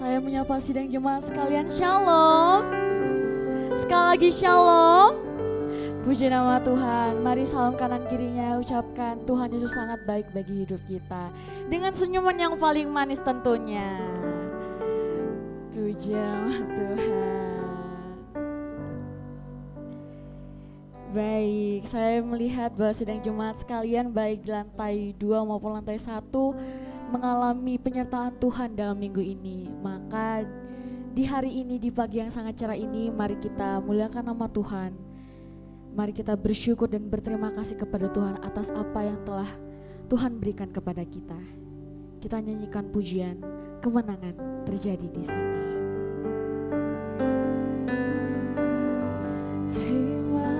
Saya menyapa sidang jemaat sekalian, Shalom. Sekali lagi Shalom. Puji nama Tuhan. Mari salam kanan kirinya ucapkan Tuhan Yesus sangat baik bagi hidup kita. Dengan senyuman yang paling manis tentunya. Puji nama Tuhan. Baik, saya melihat bahwa sidang jemaat sekalian baik di lantai 2 maupun lantai 1 mengalami penyertaan Tuhan dalam minggu ini. Maka di hari ini, di pagi yang sangat cerah ini, mari kita muliakan nama Tuhan. Mari kita bersyukur dan berterima kasih kepada Tuhan atas apa yang telah Tuhan berikan kepada kita. Kita nyanyikan pujian, kemenangan terjadi di sini. Terima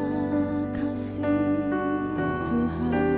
kasih Tuhan.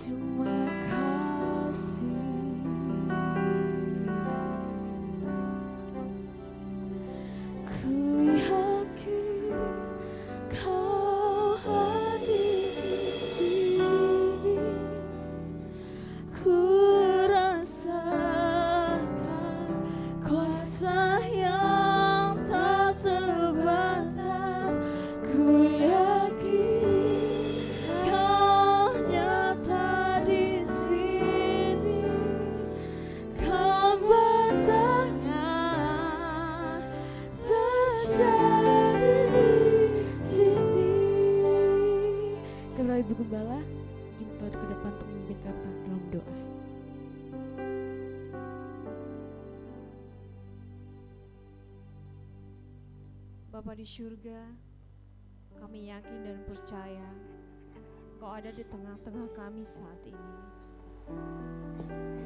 Terima kasih. Ku yakin Kau hadir di sini. Ku rasakan kuasa yang tak terbatas. Ku yakin Kau nyata di sini. Kemenangan terjadi di sini. Kembali Ibu Gembala, diminta ke depan untuk memimpin kami dalam doa. Bapa di surga, kami yakin dan percaya Kau ada di tengah-tengah kami saat ini.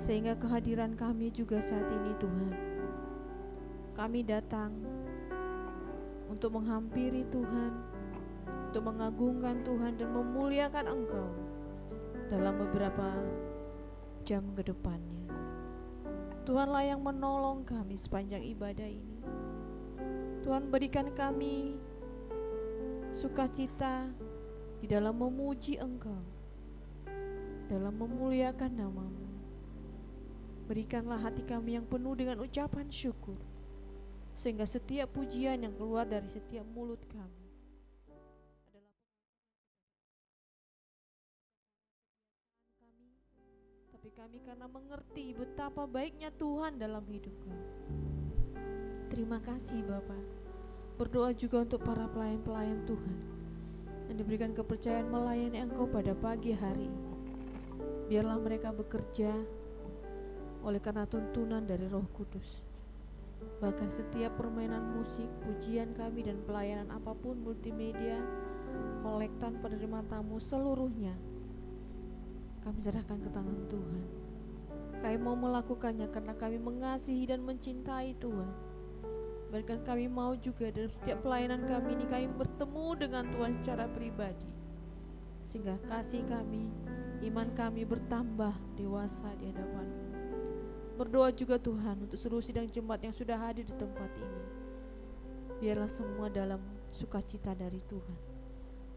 Sehingga kehadiran kami juga saat ini Tuhan, kami datang untuk menghampiri Tuhan, untuk mengagungkan Tuhan dan memuliakan Engkau dalam beberapa jam ke depannya. Tuhanlah yang menolong kami sepanjang ibadah ini. Tuhan, berikan kami sukacita di dalam memuji Engkau, dalam memuliakan nama-Mu. Berikanlah hati kami yang penuh dengan ucapan syukur, sehingga setiap pujian yang keluar dari setiap mulut kami adalah kami, tapi kami karena mengerti betapa baiknya Tuhan dalam hidup kami. Terima kasih Bapa. Berdoa juga untuk para pelayan-pelayan Tuhan yang diberikan kepercayaan melayani Engkau pada pagi hari ini. Biarlah mereka bekerja oleh karena tuntunan dari Roh Kudus. Bahkan setiap permainan musik, pujian kami dan pelayanan apapun, multimedia, kolektan, penerima tamu, seluruhnya kami serahkan ke tangan Tuhan. Kami mau melakukannya karena kami mengasihi dan mencintai Tuhan. Bahkan kami mau juga dalam setiap pelayanan kami ini kami bertemu dengan Tuhan secara pribadi, sehingga kasih kami, iman kami bertambah dewasa di hadapan-Mu. Berdoa juga Tuhan untuk seluruh sidang jemaat yang sudah hadir di tempat ini. Biarlah semua dalam sukacita dari Tuhan.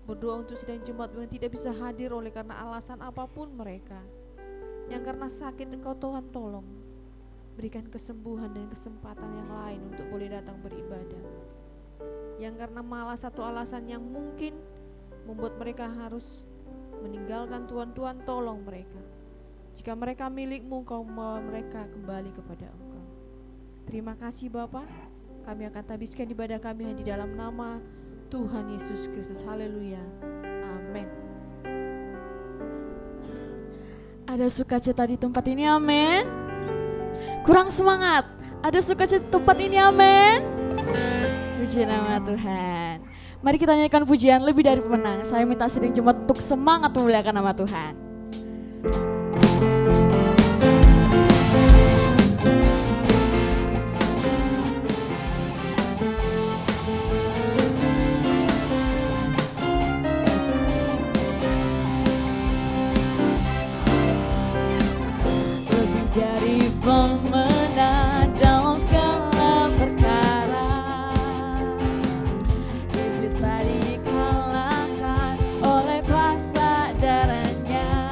Berdoa untuk sidang jemaat yang tidak bisa hadir oleh karena alasan apapun mereka, yang karena sakit Engkau Tuhan tolong berikan kesembuhan dan kesempatan yang lain untuk boleh datang beribadah. Yang karena malas atau alasan yang mungkin membuat mereka harus meninggalkan Tuhan, Tuhan tolong mereka. Jika mereka milik-Mu, Kau membawa mereka kembali kepada Engkau. Terima kasih Bapa. Kami akan habiskan ibadah kami di dalam nama Tuhan Yesus Kristus. Haleluya. Amin. Ada sukacita di tempat ini, amin. Kurang semangat, ada sukacita di tempat ini, amin. Puji nama Tuhan. Mari kita nyanyikan pujian lebih dari pemenang. Saya minta sidang jemaat untuk semangat memuliakan nama Tuhan. Lebih dari pemenang dalam segala perkara, iblis tak dikalahkan oleh kuasa darahnya.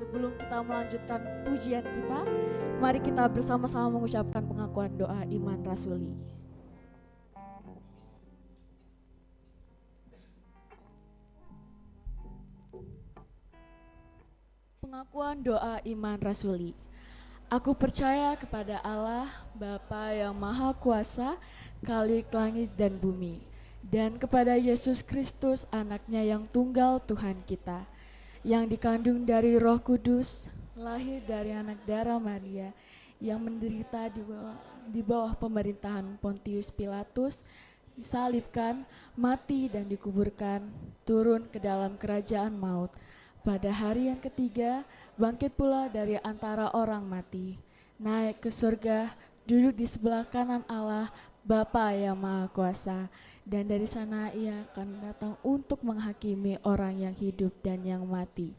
sebelum kita melanjutkan pujian kita, mari kita bersama-sama mengucapkan pengakuan doa iman rasuli. Pengakuan doa iman rasuli. Aku percaya kepada Allah, Bapa yang Maha Kuasa, Khalik langit dan bumi, dan kepada Yesus Kristus, anaknya yang tunggal Tuhan kita, yang dikandung dari Roh Kudus, lahir dari anak darah Maria, yang menderita di bawah pemerintahan Pontius Pilatus, disalibkan, mati dan dikuburkan, turun ke dalam kerajaan maut. Pada hari yang ketiga, bangkit pula dari antara orang mati, naik ke surga, duduk di sebelah kanan Allah, Bapa yang Maha Kuasa, dan dari sana ia akan datang untuk menghakimi orang yang hidup dan yang mati.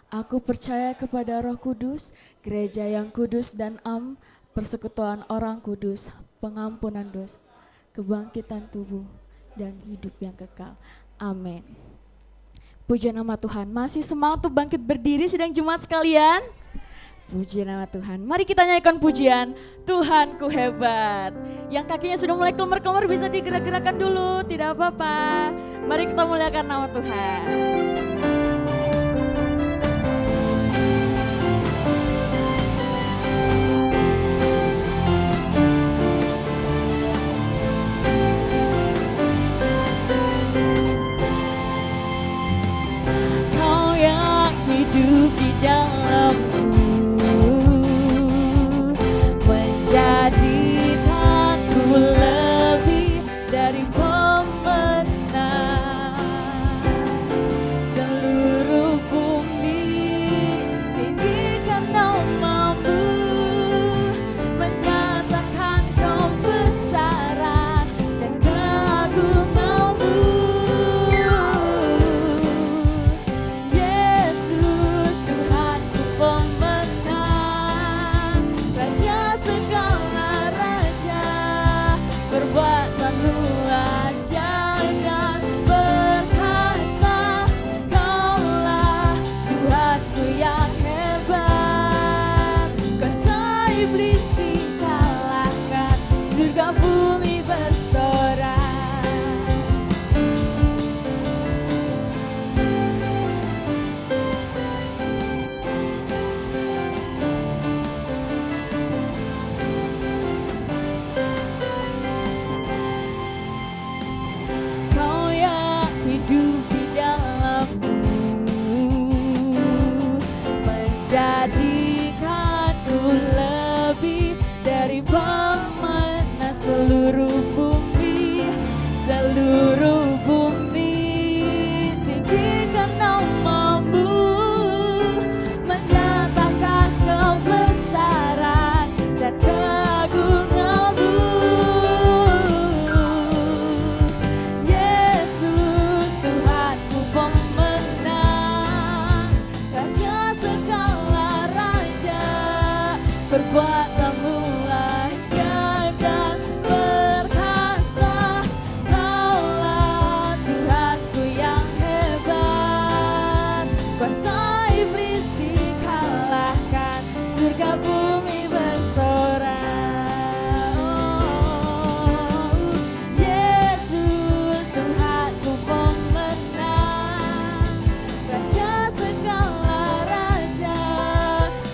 Aku percaya kepada Roh Kudus, gereja yang kudus dan persekutuan orang kudus, pengampunan dosa, kebangkitan tubuh, dan hidup yang kekal. Amin. Puji nama Tuhan. Masih semangat untuk bangkit berdiri sidang Jumat sekalian? Puji nama Tuhan. Mari kita nyanyikan pujian Tuhanku hebat. Yang kakinya sudah mulai kelemar-kelemar bisa digerak-gerakan dulu, tidak apa-apa. Mari kita muliakan nama Tuhan. Kau yang hidup di dalamku, menjadikanku lebih dari pemenang. Seluruh bumi tinggikan namamu, menyatakan kebesaran dan keagunganmu. Yesus Tuhanku pemenang, Raja segala raja, perbuatanmu ajaib dan perkasa. Kaulah Tuhanku yang hebat, kuasa iblis dikalahkan, surga bumi bersorak. Kau yang hidup di dalamku, menjadikanku lebih dari pemenang. Seluruh bumi tinggikan namamu, menyatakan kebesaran dan keagunganmu. Yesus Tuhanku pemenang, Raja segala raja, perbuatanmu ajaib dan perkasa. Kaulah Tuhanku yang hebat, kuasa iblis dikalahkan, surga bumi bersorak. Yesus Tuhanku pemenang, Raja segala raja,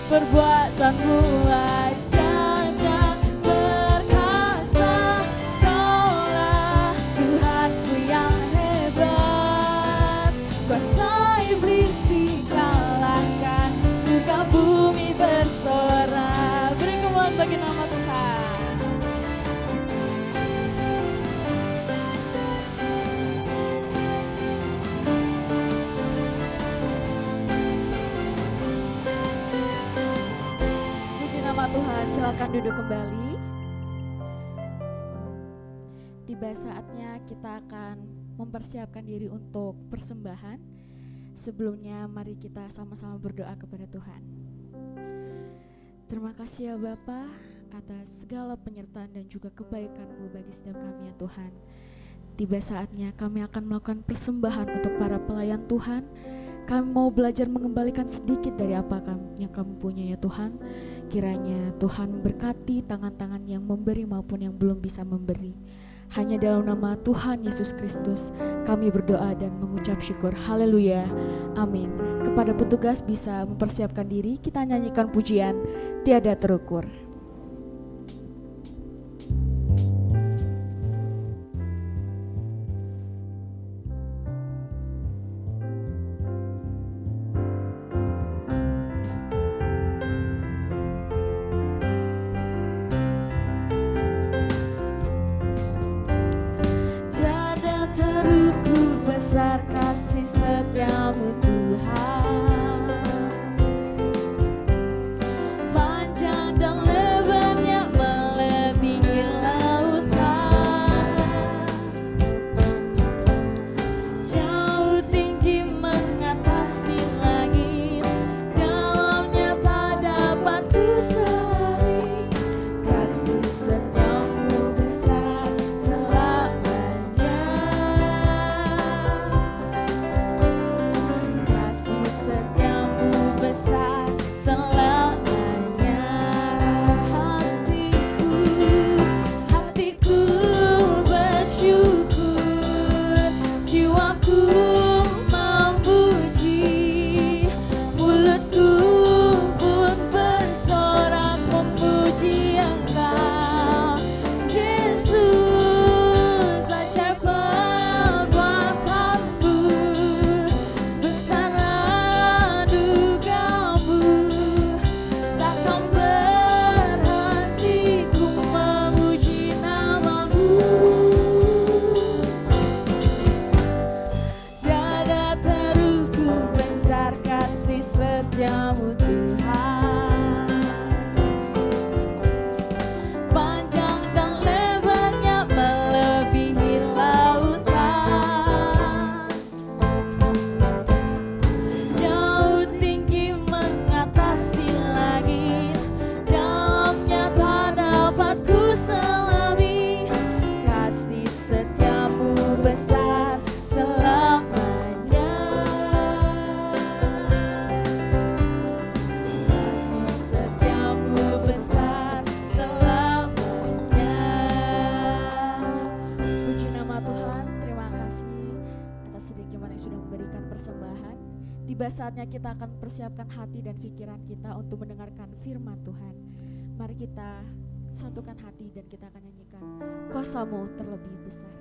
perbuatanmu ajaib dan perkasa. Kaulah Tuhanku yang hebat, kuasa iblis dikalahkan, surga bumi bersorak. Beri kemuliaan bagi nama Tuhan. Puji nama Tuhan, silakan duduk kembali. Tiba saatnya kita akan mempersiapkan diri untuk persembahan. Sebelumnya mari kita sama-sama berdoa kepada Tuhan. Terima kasih ya Bapa atas segala penyertaan dan juga kebaikan-Mu bagi setiap kami ya Tuhan. Tiba saatnya kami akan melakukan persembahan untuk para pelayan Tuhan Kami mau belajar mengembalikan sedikit dari apa yang kami punya ya Tuhan. Kiranya Tuhan berkati tangan-tangan yang memberi maupun yang belum bisa memberi. Hanya dalam nama Tuhan Yesus Kristus kami berdoa dan mengucap syukur. Haleluya, amin. Kepada petugas bisa mempersiapkan diri, kita nyanyikan pujian Tiada Terukur. Besar kasih setiamu Tuhan, panjang dan lebarnya melebihi lautan, jauh tinggi mengatasi langit, dalamnya tak dapat kuselami. Kasih setiamu besar selamanya. Tiba saatnya kita akan persiapkan hati dan pikiran kita untuk mendengarkan firman Tuhan. Mari kita satukan hati dan kita akan nyanyikan Kuasa-Mu terlebih besar.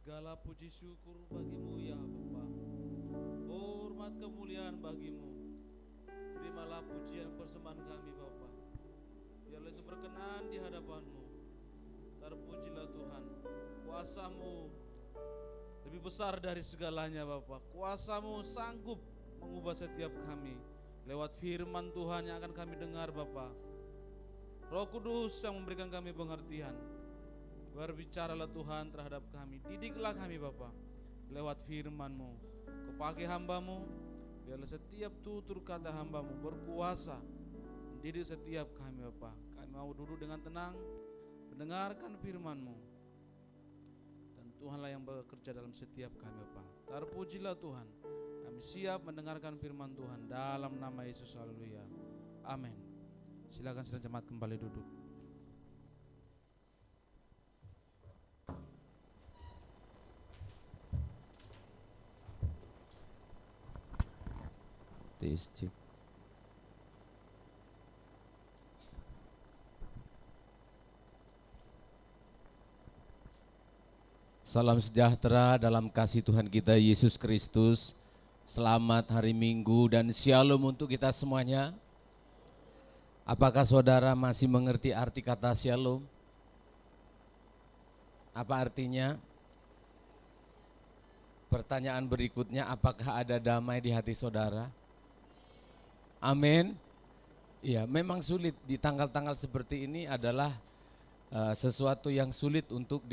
Segala puji syukur bagimu ya Bapa, hormat kemuliaan bagimu. Terimalah pujian persembahan kami Bapa, biarlah itu berkenan di hadapanmu. Terpujilah Tuhan, kuasamu lebih besar dari segalanya Bapa. Kuasamu sanggup mengubah setiap kami lewat firman Tuhan yang akan kami dengar Bapa. Roh Kudus yang memberikan kami pengertian, berbicaralah Tuhan terhadap kami, didiklah kami Bapa lewat firman-Mu. Kau pakai hamba-Mu, biarlah setiap tutur kata hamba-Mu berkuasa mendidik setiap kami Bapa. Kami mau duduk dengan tenang mendengarkan firman-Mu, dan Tuhanlah yang bekerja dalam setiap kami Bapa. Terpujilah Tuhan, kami siap mendengarkan firman Tuhan dalam nama Yesus. Haleluya, amin. Silakan sedang jemaat kembali duduk. Cek. Salam sejahtera dalam kasih Tuhan kita Yesus Kristus. Selamat hari Minggu dan shalom untuk kita semuanya. Apakah saudara masih mengerti arti kata shalom? Apa artinya? Pertanyaan berikutnya, apakah ada damai di hati saudara? Amin. Ya, memang sulit di tanggal-tanggal seperti ini adalah sesuatu yang sulit untuk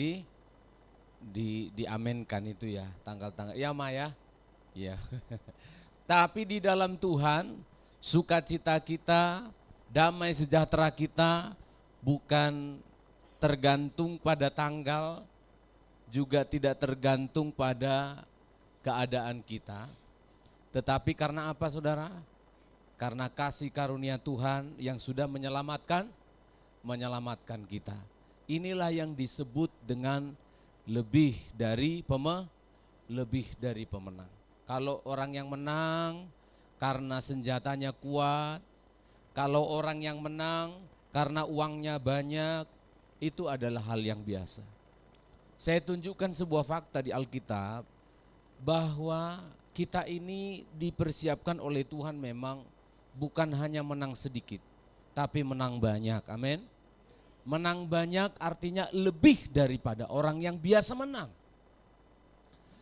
diamenkan itu ya, tanggal-tanggal. Ya Maya, ya. Tapi di dalam Tuhan, sukacita kita, damai sejahtera kita bukan tergantung pada tanggal, juga tidak tergantung pada keadaan kita. Tetapi karena apa saudara? Karena kasih karunia Tuhan yang sudah menyelamatkan kita. Inilah yang disebut dengan lebih dari pemenang. Kalau orang yang menang karena senjatanya kuat, kalau orang yang menang karena uangnya banyak, itu adalah hal yang biasa. Saya tunjukkan sebuah fakta di Alkitab bahwa kita ini dipersiapkan oleh Tuhan memang bukan hanya menang sedikit, tapi menang banyak, amin. Menang banyak artinya lebih daripada orang yang biasa menang.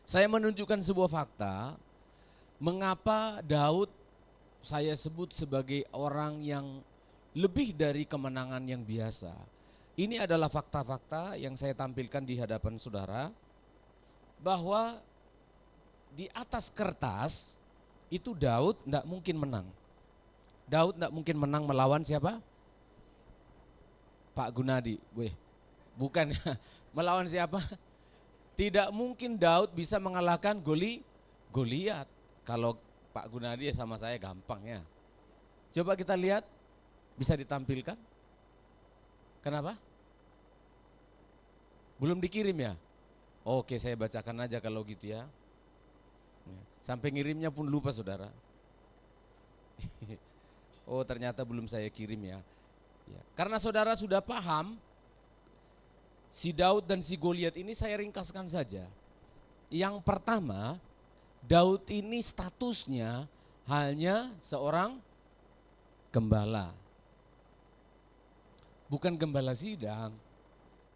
Saya menunjukkan sebuah fakta, mengapa Daud saya sebut sebagai orang yang lebih dari kemenangan yang biasa. Ini adalah fakta-fakta yang saya tampilkan di hadapan saudara, bahwa di atas kertas itu Daud tidak mungkin menang. Daud tidak mungkin menang melawan siapa? Pak Gunadi, bukan melawan siapa? Tidak mungkin Daud bisa mengalahkan Goliat. Kalau Pak Gunadi sama saya gampang ya. Coba kita lihat, bisa ditampilkan. Kenapa? Belum dikirim ya? Oke, saya bacakan aja kalau gitu ya. Sampai ngirimnya pun lupa saudara. Oh ternyata belum saya kirim ya. Karena saudara sudah paham, si Daud dan si Goliat ini saya ringkaskan saja. Yang pertama, Daud ini statusnya hanya seorang gembala. Bukan gembala sidang.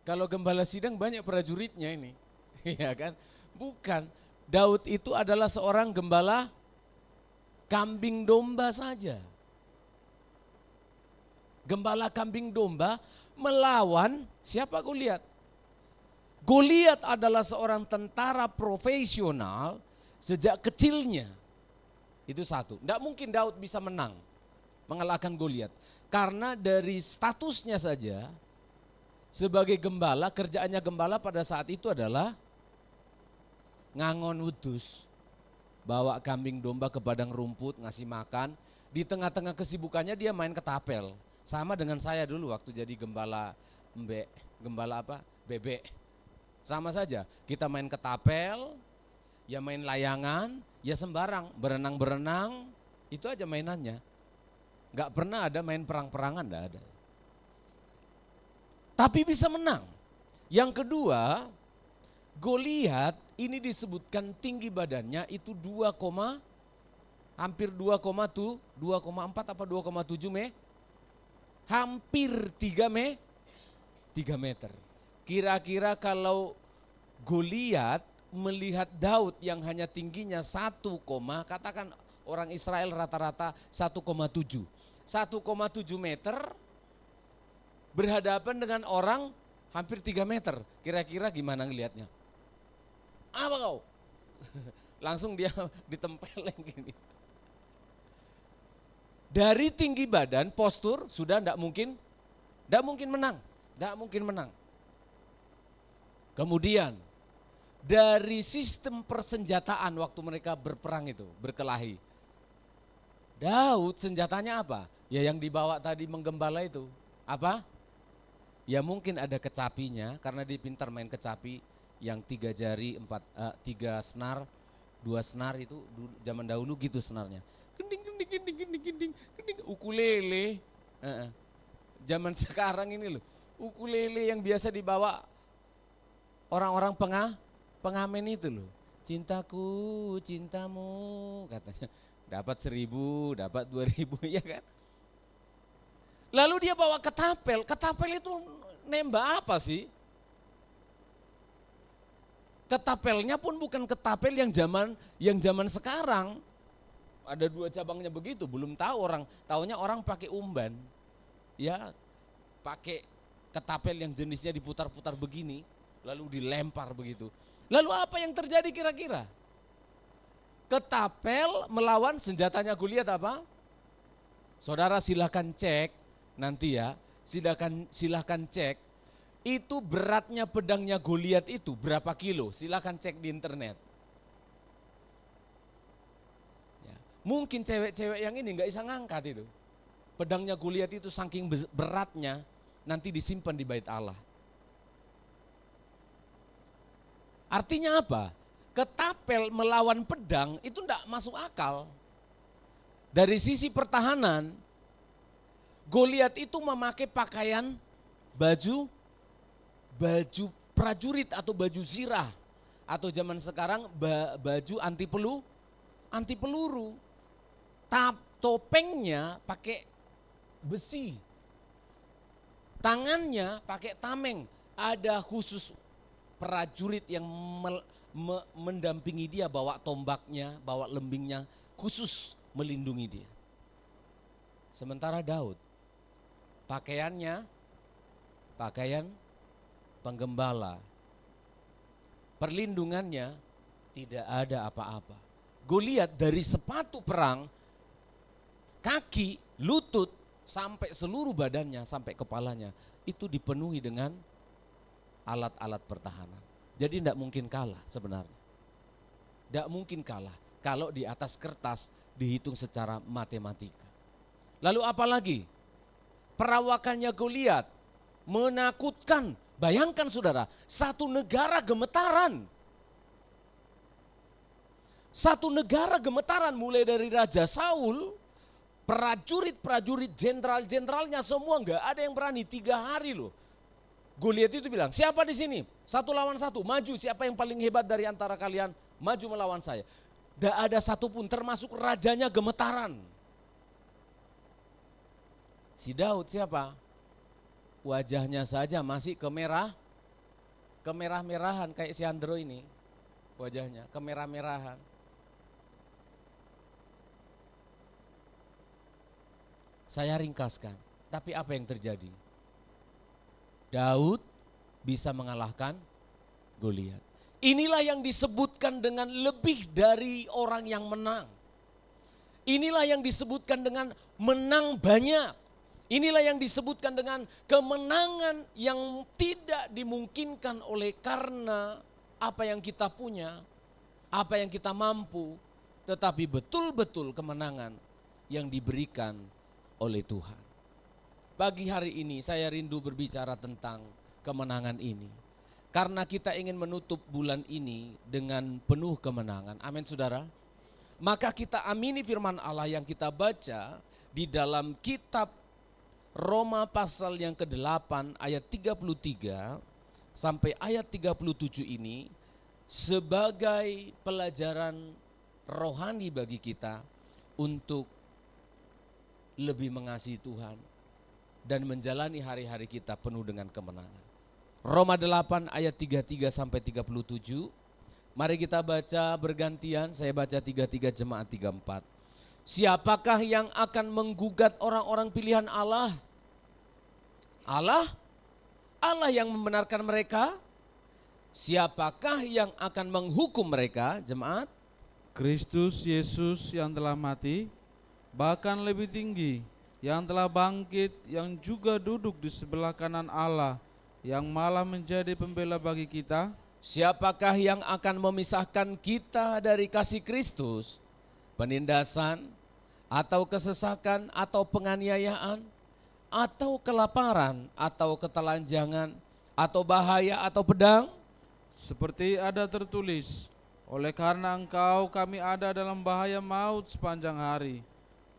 Kalau gembala sidang banyak prajuritnya ini. Ya kan? Bukan. Daud itu adalah seorang gembala kambing domba saja. Gembala kambing domba melawan siapa Goliat? Goliat adalah seorang tentara profesional sejak kecilnya. Itu satu. Tidak mungkin Daud bisa mengalahkan Goliat. Karena dari statusnya saja sebagai gembala, kerjaannya gembala pada saat itu adalah ngangon wedus. Bawa kambing domba ke padang rumput, ngasih makan. Di tengah-tengah kesibukannya dia main ketapel. Sama dengan saya dulu waktu jadi gembala bebek. Sama saja, kita main ketapel, ya main layangan, ya sembarang, berenang-berenang, Itu aja mainannya. Nggak pernah ada main perang-perangan, nggak ada. Tapi bisa menang. Yang kedua, Goliat ini disebutkan tinggi badannya itu hampir 2,4 apa 2,7 hampir 3 meter. Kira-kira kalau Goliat melihat Daud yang hanya tingginya katakan orang Israel rata-rata 1,7 meter berhadapan dengan orang hampir 3 meter. Kira-kira gimana ngelihatnya? Apa kau? Langsung dia ditempeleng gini. Dari tinggi badan, postur sudah tidak mungkin menang. Kemudian dari sistem persenjataan waktu mereka berperang itu, berkelahi. Daud senjatanya apa? Ya yang dibawa tadi menggembala itu. Apa? Ya mungkin ada kecapinya karena dia pintar main kecapi yang 3 jari, 3 senar, 2 senar itu zaman dahulu gitu senarnya. Gending, ukulele. Zaman sekarang ini loh, ukulele yang biasa dibawa orang-orang pengamen itu loh. Cintaku, cintamu katanya. Dapat 1.000, dapat 2.000 ya kan. Lalu dia bawa ketapel itu nembak apa sih? Ketapelnya pun bukan ketapel yang zaman sekarang. Ada 2 cabangnya begitu, belum tahu orang, taunya orang pakai umban. Ya, pakai ketapel yang jenisnya diputar-putar begini, lalu dilempar begitu. Lalu apa yang terjadi kira-kira? Ketapel melawan senjatanya Goliat apa? Saudara silahkan cek nanti ya, silahkan cek itu beratnya pedangnya Goliat itu berapa kilo, silahkan cek di internet. Ya, mungkin cewek-cewek yang ini nggak bisa ngangkat itu. Pedangnya Goliat itu saking beratnya nanti disimpan di bait Allah. Artinya apa? Ketapel melawan pedang itu enggak masuk akal. Dari sisi pertahanan, Goliat itu memakai pakaian baju prajurit atau baju zirah. Atau zaman sekarang baju anti peluru. Topengnya pakai besi. Tangannya pakai tameng. Ada khusus prajurit yang mendampingi dia, bawa tombaknya, bawa lembingnya, khusus melindungi dia. Sementara Daud, pakaiannya pakaian penggembala, perlindungannya tidak ada apa-apa. Goliat dari sepatu perang, kaki, lutut, sampai seluruh badannya, sampai kepalanya, itu dipenuhi dengan alat-alat pertahanan. Jadi tidak mungkin kalah sebenarnya. Tidak mungkin kalah kalau di atas kertas dihitung secara matematika. Lalu apa lagi? Perawakannya Goliat menakutkan. Bayangkan saudara, satu negara gemetaran. Satu negara gemetaran mulai dari Raja Saul, prajurit-prajurit, jenderal-jenderalnya semua enggak ada yang berani 3 hari loh. Goliat itu bilang, siapa di sini? 1 lawan 1, maju, siapa yang paling hebat dari antara kalian, maju melawan saya. Tidak ada satupun, termasuk rajanya gemetaran. Si Daud siapa? Wajahnya saja masih kemerah-merahan kayak si Andro ini. Wajahnya kemerah-merahan. Saya ringkaskan, tapi apa yang terjadi? Daud bisa mengalahkan Goliat. Inilah yang disebutkan dengan lebih dari orang yang menang. Inilah yang disebutkan dengan menang banyak. Inilah yang disebutkan dengan kemenangan yang tidak dimungkinkan oleh karena apa yang kita punya, apa yang kita mampu, tetapi betul-betul kemenangan yang diberikan oleh Tuhan. Pagi hari ini saya rindu berbicara tentang kemenangan ini. Karena kita ingin menutup bulan ini dengan penuh kemenangan. Amin saudara. Maka kita amini firman Allah yang kita baca di dalam kitab Roma pasal yang ke-8 ayat 33 sampai ayat 37 ini sebagai pelajaran rohani bagi kita untuk lebih mengasihi Tuhan dan menjalani hari-hari kita penuh dengan kemenangan. Roma 8 ayat 33 sampai 37. Mari kita baca bergantian, saya baca 33, jemaat 34. Siapakah yang akan menggugat orang-orang pilihan Allah? Allah yang membenarkan mereka. Siapakah yang akan menghukum mereka, jemaat? Kristus Yesus yang telah mati, bahkan lebih tinggi, yang telah bangkit, yang juga duduk di sebelah kanan Allah, yang malah menjadi pembela bagi kita. Siapakah yang akan memisahkan kita dari kasih Kristus? Penindasan, atau kesesakan, atau penganiayaan, atau kelaparan, atau ketelanjangan, atau bahaya, atau pedang? Seperti ada tertulis, oleh karena engkau kami ada dalam bahaya maut sepanjang hari.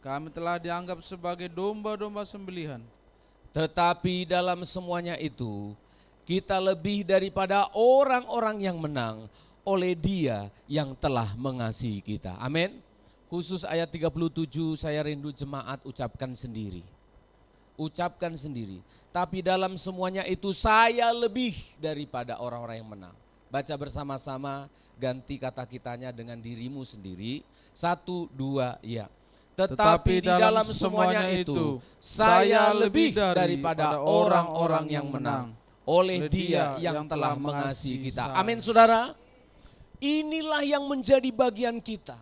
Kami telah dianggap sebagai domba-domba sembelihan. Tetapi dalam semuanya itu, kita lebih daripada orang-orang yang menang oleh Dia yang telah mengasihi kita. Amin. Khusus ayat 37 saya rindu jemaat ucapkan sendiri. Ucapkan sendiri. Tapi dalam semuanya itu saya lebih daripada orang-orang yang menang. Baca bersama-sama, ganti kata kitanya dengan dirimu sendiri. 1, 2, ya. Tetapi di dalam semuanya itu saya lebih daripada orang-orang yang menang oleh Dia yang telah mengasihi kita. Amin, saudara. Inilah yang menjadi bagian kita.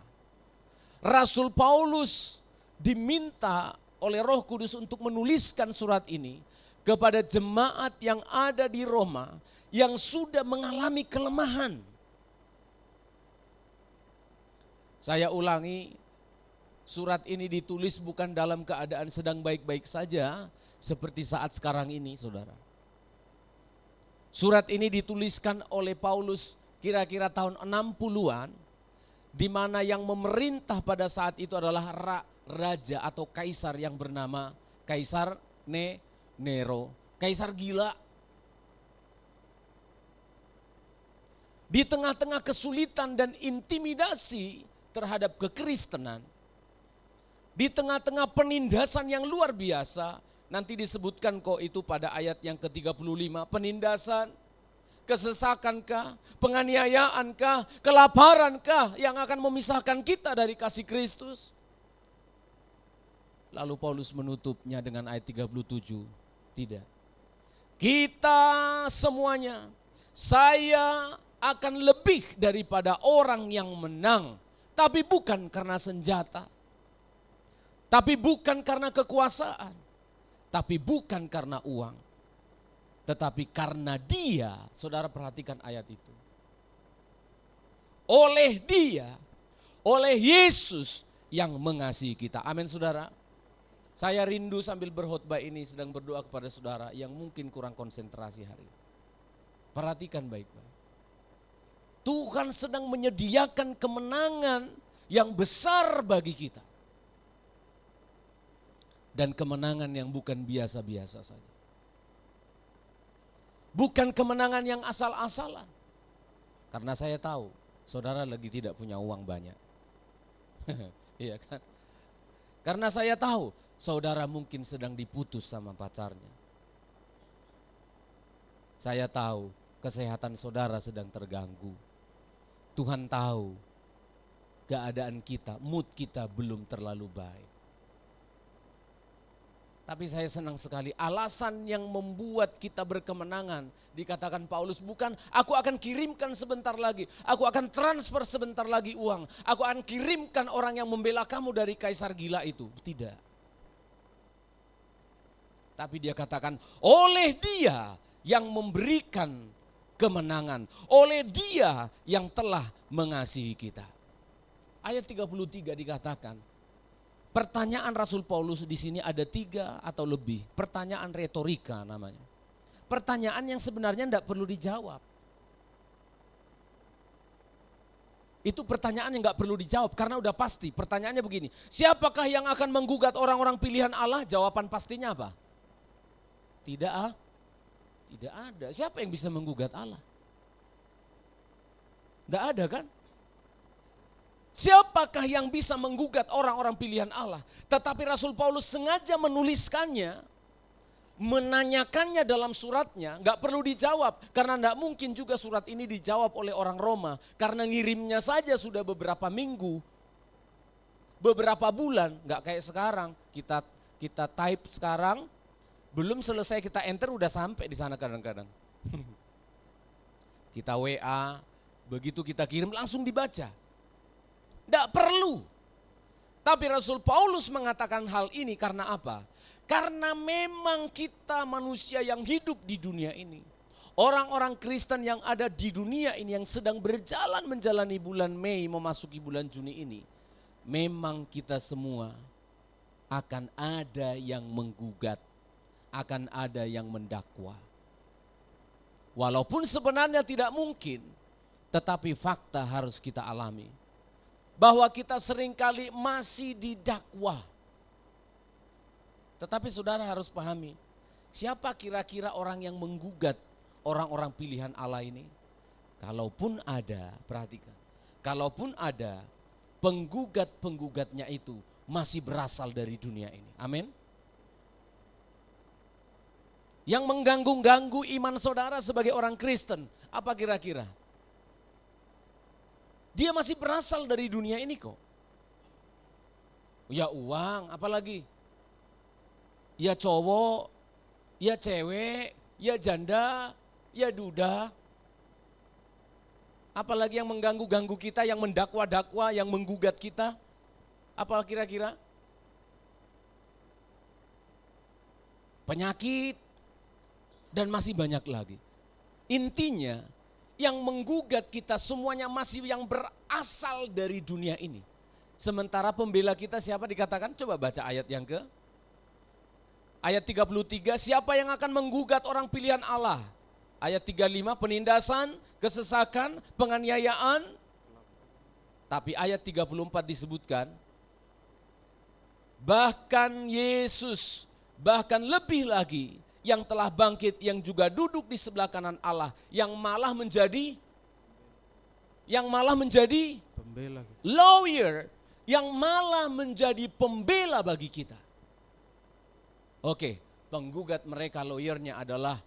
Rasul Paulus diminta oleh Roh Kudus untuk menuliskan surat ini kepada jemaat yang ada di Roma yang sudah mengalami kelemahan. Saya ulangi, surat ini ditulis bukan dalam keadaan sedang baik-baik saja seperti saat sekarang ini, saudara. Surat ini dituliskan oleh Paulus kira-kira tahun 60-an, di mana yang memerintah pada saat itu adalah raja atau kaisar yang bernama Kaisar Nero, kaisar gila. Di tengah-tengah kesulitan dan intimidasi terhadap kekristenan, di tengah-tengah penindasan yang luar biasa, nanti disebutkan kok itu pada ayat yang ke-35, penindasan, kesesakankah, penganiayaankah, kelaparankah yang akan memisahkan kita dari kasih Kristus? Lalu Paulus menutupnya dengan ayat 37, tidak. Kita semuanya, saya akan lebih daripada orang yang menang, tapi bukan karena senjata, tapi bukan karena kekuasaan, tapi bukan karena uang, tetapi karena Dia. Saudara perhatikan ayat itu. Oleh Dia, oleh Yesus yang mengasihi kita. Amin, saudara. Saya rindu sambil berkhotbah ini sedang berdoa kepada saudara yang mungkin kurang konsentrasi hari ini. Perhatikan baik-baik. Tuhan sedang menyediakan kemenangan yang besar bagi kita. Dan kemenangan yang bukan biasa-biasa saja. Bukan kemenangan yang asal-asalan. Karena saya tahu saudara lagi tidak punya uang banyak. Iya kan? Karena saya tahu saudara mungkin sedang diputus sama pacarnya. Saya tahu kesehatan saudara sedang terganggu. Tuhan tahu keadaan kita, mood kita belum terlalu baik. Tapi saya senang sekali alasan yang membuat kita berkemenangan. Dikatakan Paulus bukan aku akan kirimkan sebentar lagi. Aku akan transfer sebentar lagi uang. Aku akan kirimkan orang yang membela kamu dari kaisar gila itu. Tidak. Tapi dia katakan oleh Dia yang memberikan kemenangan. Oleh Dia yang telah mengasihi kita. Ayat 33 dikatakan. Pertanyaan Rasul Paulus di sini ada 3 atau lebih. Pertanyaan retorika namanya. Pertanyaan yang sebenarnya tidak perlu dijawab. Itu pertanyaan yang gak perlu dijawab karena udah pasti. Pertanyaannya begini, siapakah yang akan menggugat orang-orang pilihan Allah? Jawaban pastinya apa? Tidak ada. Siapa yang bisa menggugat Allah? Tidak ada kan? Siapakah yang bisa menggugat orang-orang pilihan Allah? Tetapi Rasul Paulus sengaja menuliskannya, menanyakannya dalam suratnya, nggak perlu dijawab. Karena nggak mungkin juga surat ini dijawab oleh orang Roma. Karena ngirimnya saja sudah beberapa minggu, beberapa bulan. Nggak kayak sekarang, kita type sekarang, belum selesai kita enter udah sampai di sana kadang-kadang. Kita WA, begitu kita kirim langsung dibaca. Tidak perlu. Tapi Rasul Paulus mengatakan hal ini karena apa? Karena memang kita manusia yang hidup di dunia ini. Orang-orang Kristen yang ada di dunia ini yang sedang berjalan menjalani bulan Mei memasuki bulan Juni ini. Memang kita semua akan ada yang menggugat. Akan ada yang mendakwa. Walaupun sebenarnya tidak mungkin, tetapi fakta harus kita alami. Bahwa kita seringkali masih didakwa. Tetapi saudara harus pahami, siapa kira-kira orang yang menggugat orang-orang pilihan Allah ini? Kalaupun ada, perhatikan. Kalaupun ada, penggugat-penggugatnya itu masih berasal dari dunia ini. Amin. Yang mengganggu-ganggu iman saudara sebagai orang Kristen, apa kira-kira? Dia masih berasal dari dunia ini kok. Ya uang, apalagi? Ya cowok, ya cewek, ya janda, ya duda. Apalagi yang mengganggu-ganggu kita, yang mendakwa-dakwa, yang menggugat kita. Apa kira-kira? Penyakit, dan masih banyak lagi. Intinya, yang menggugat kita semuanya masih yang berasal dari dunia ini. Sementara pembela kita siapa dikatakan? Coba baca ayat yang ke. Ayat 33, siapa yang akan menggugat orang pilihan Allah? Ayat 35, penindasan, kesesakan, penganiayaan. Tapi ayat 34 disebutkan, bahkan Yesus, bahkan lebih lagi, yang telah bangkit, yang juga duduk di sebelah kanan Allah, yang malah menjadi Pembela. lawyer, yang malah menjadi pembela bagi kita. Oke, penggugat mereka lawyernya adalah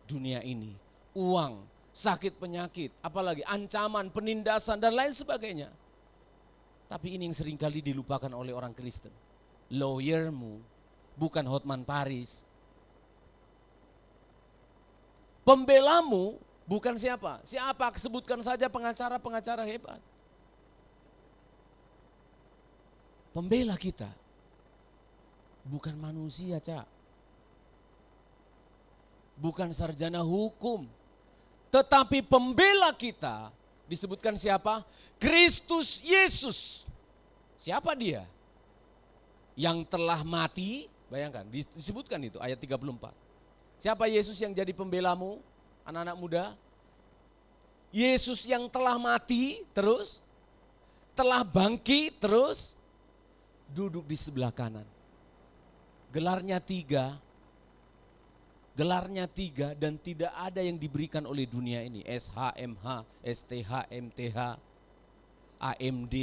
dunia ini, uang, sakit penyakit, apalagi ancaman, penindasan dan lain sebagainya. Tapi ini yang seringkali dilupakan oleh orang Kristen. Lawyermu bukan Hotman Paris. Pembelamu bukan siapa? Siapa? Sebutkan saja pengacara-pengacara hebat. Pembela kita bukan manusia, Cak. Bukan sarjana hukum. Tetapi pembela kita disebutkan siapa? Kristus Yesus. Siapa dia? Yang telah mati, bayangkan disebutkan itu ayat 34. Siapa Yesus yang jadi pembelamu, anak-anak muda? Yesus yang telah mati, terus telah bangkit, terus duduk di sebelah kanan. Gelarnya tiga dan tidak ada yang diberikan oleh dunia ini. SHMH, STH, MTH, AMD,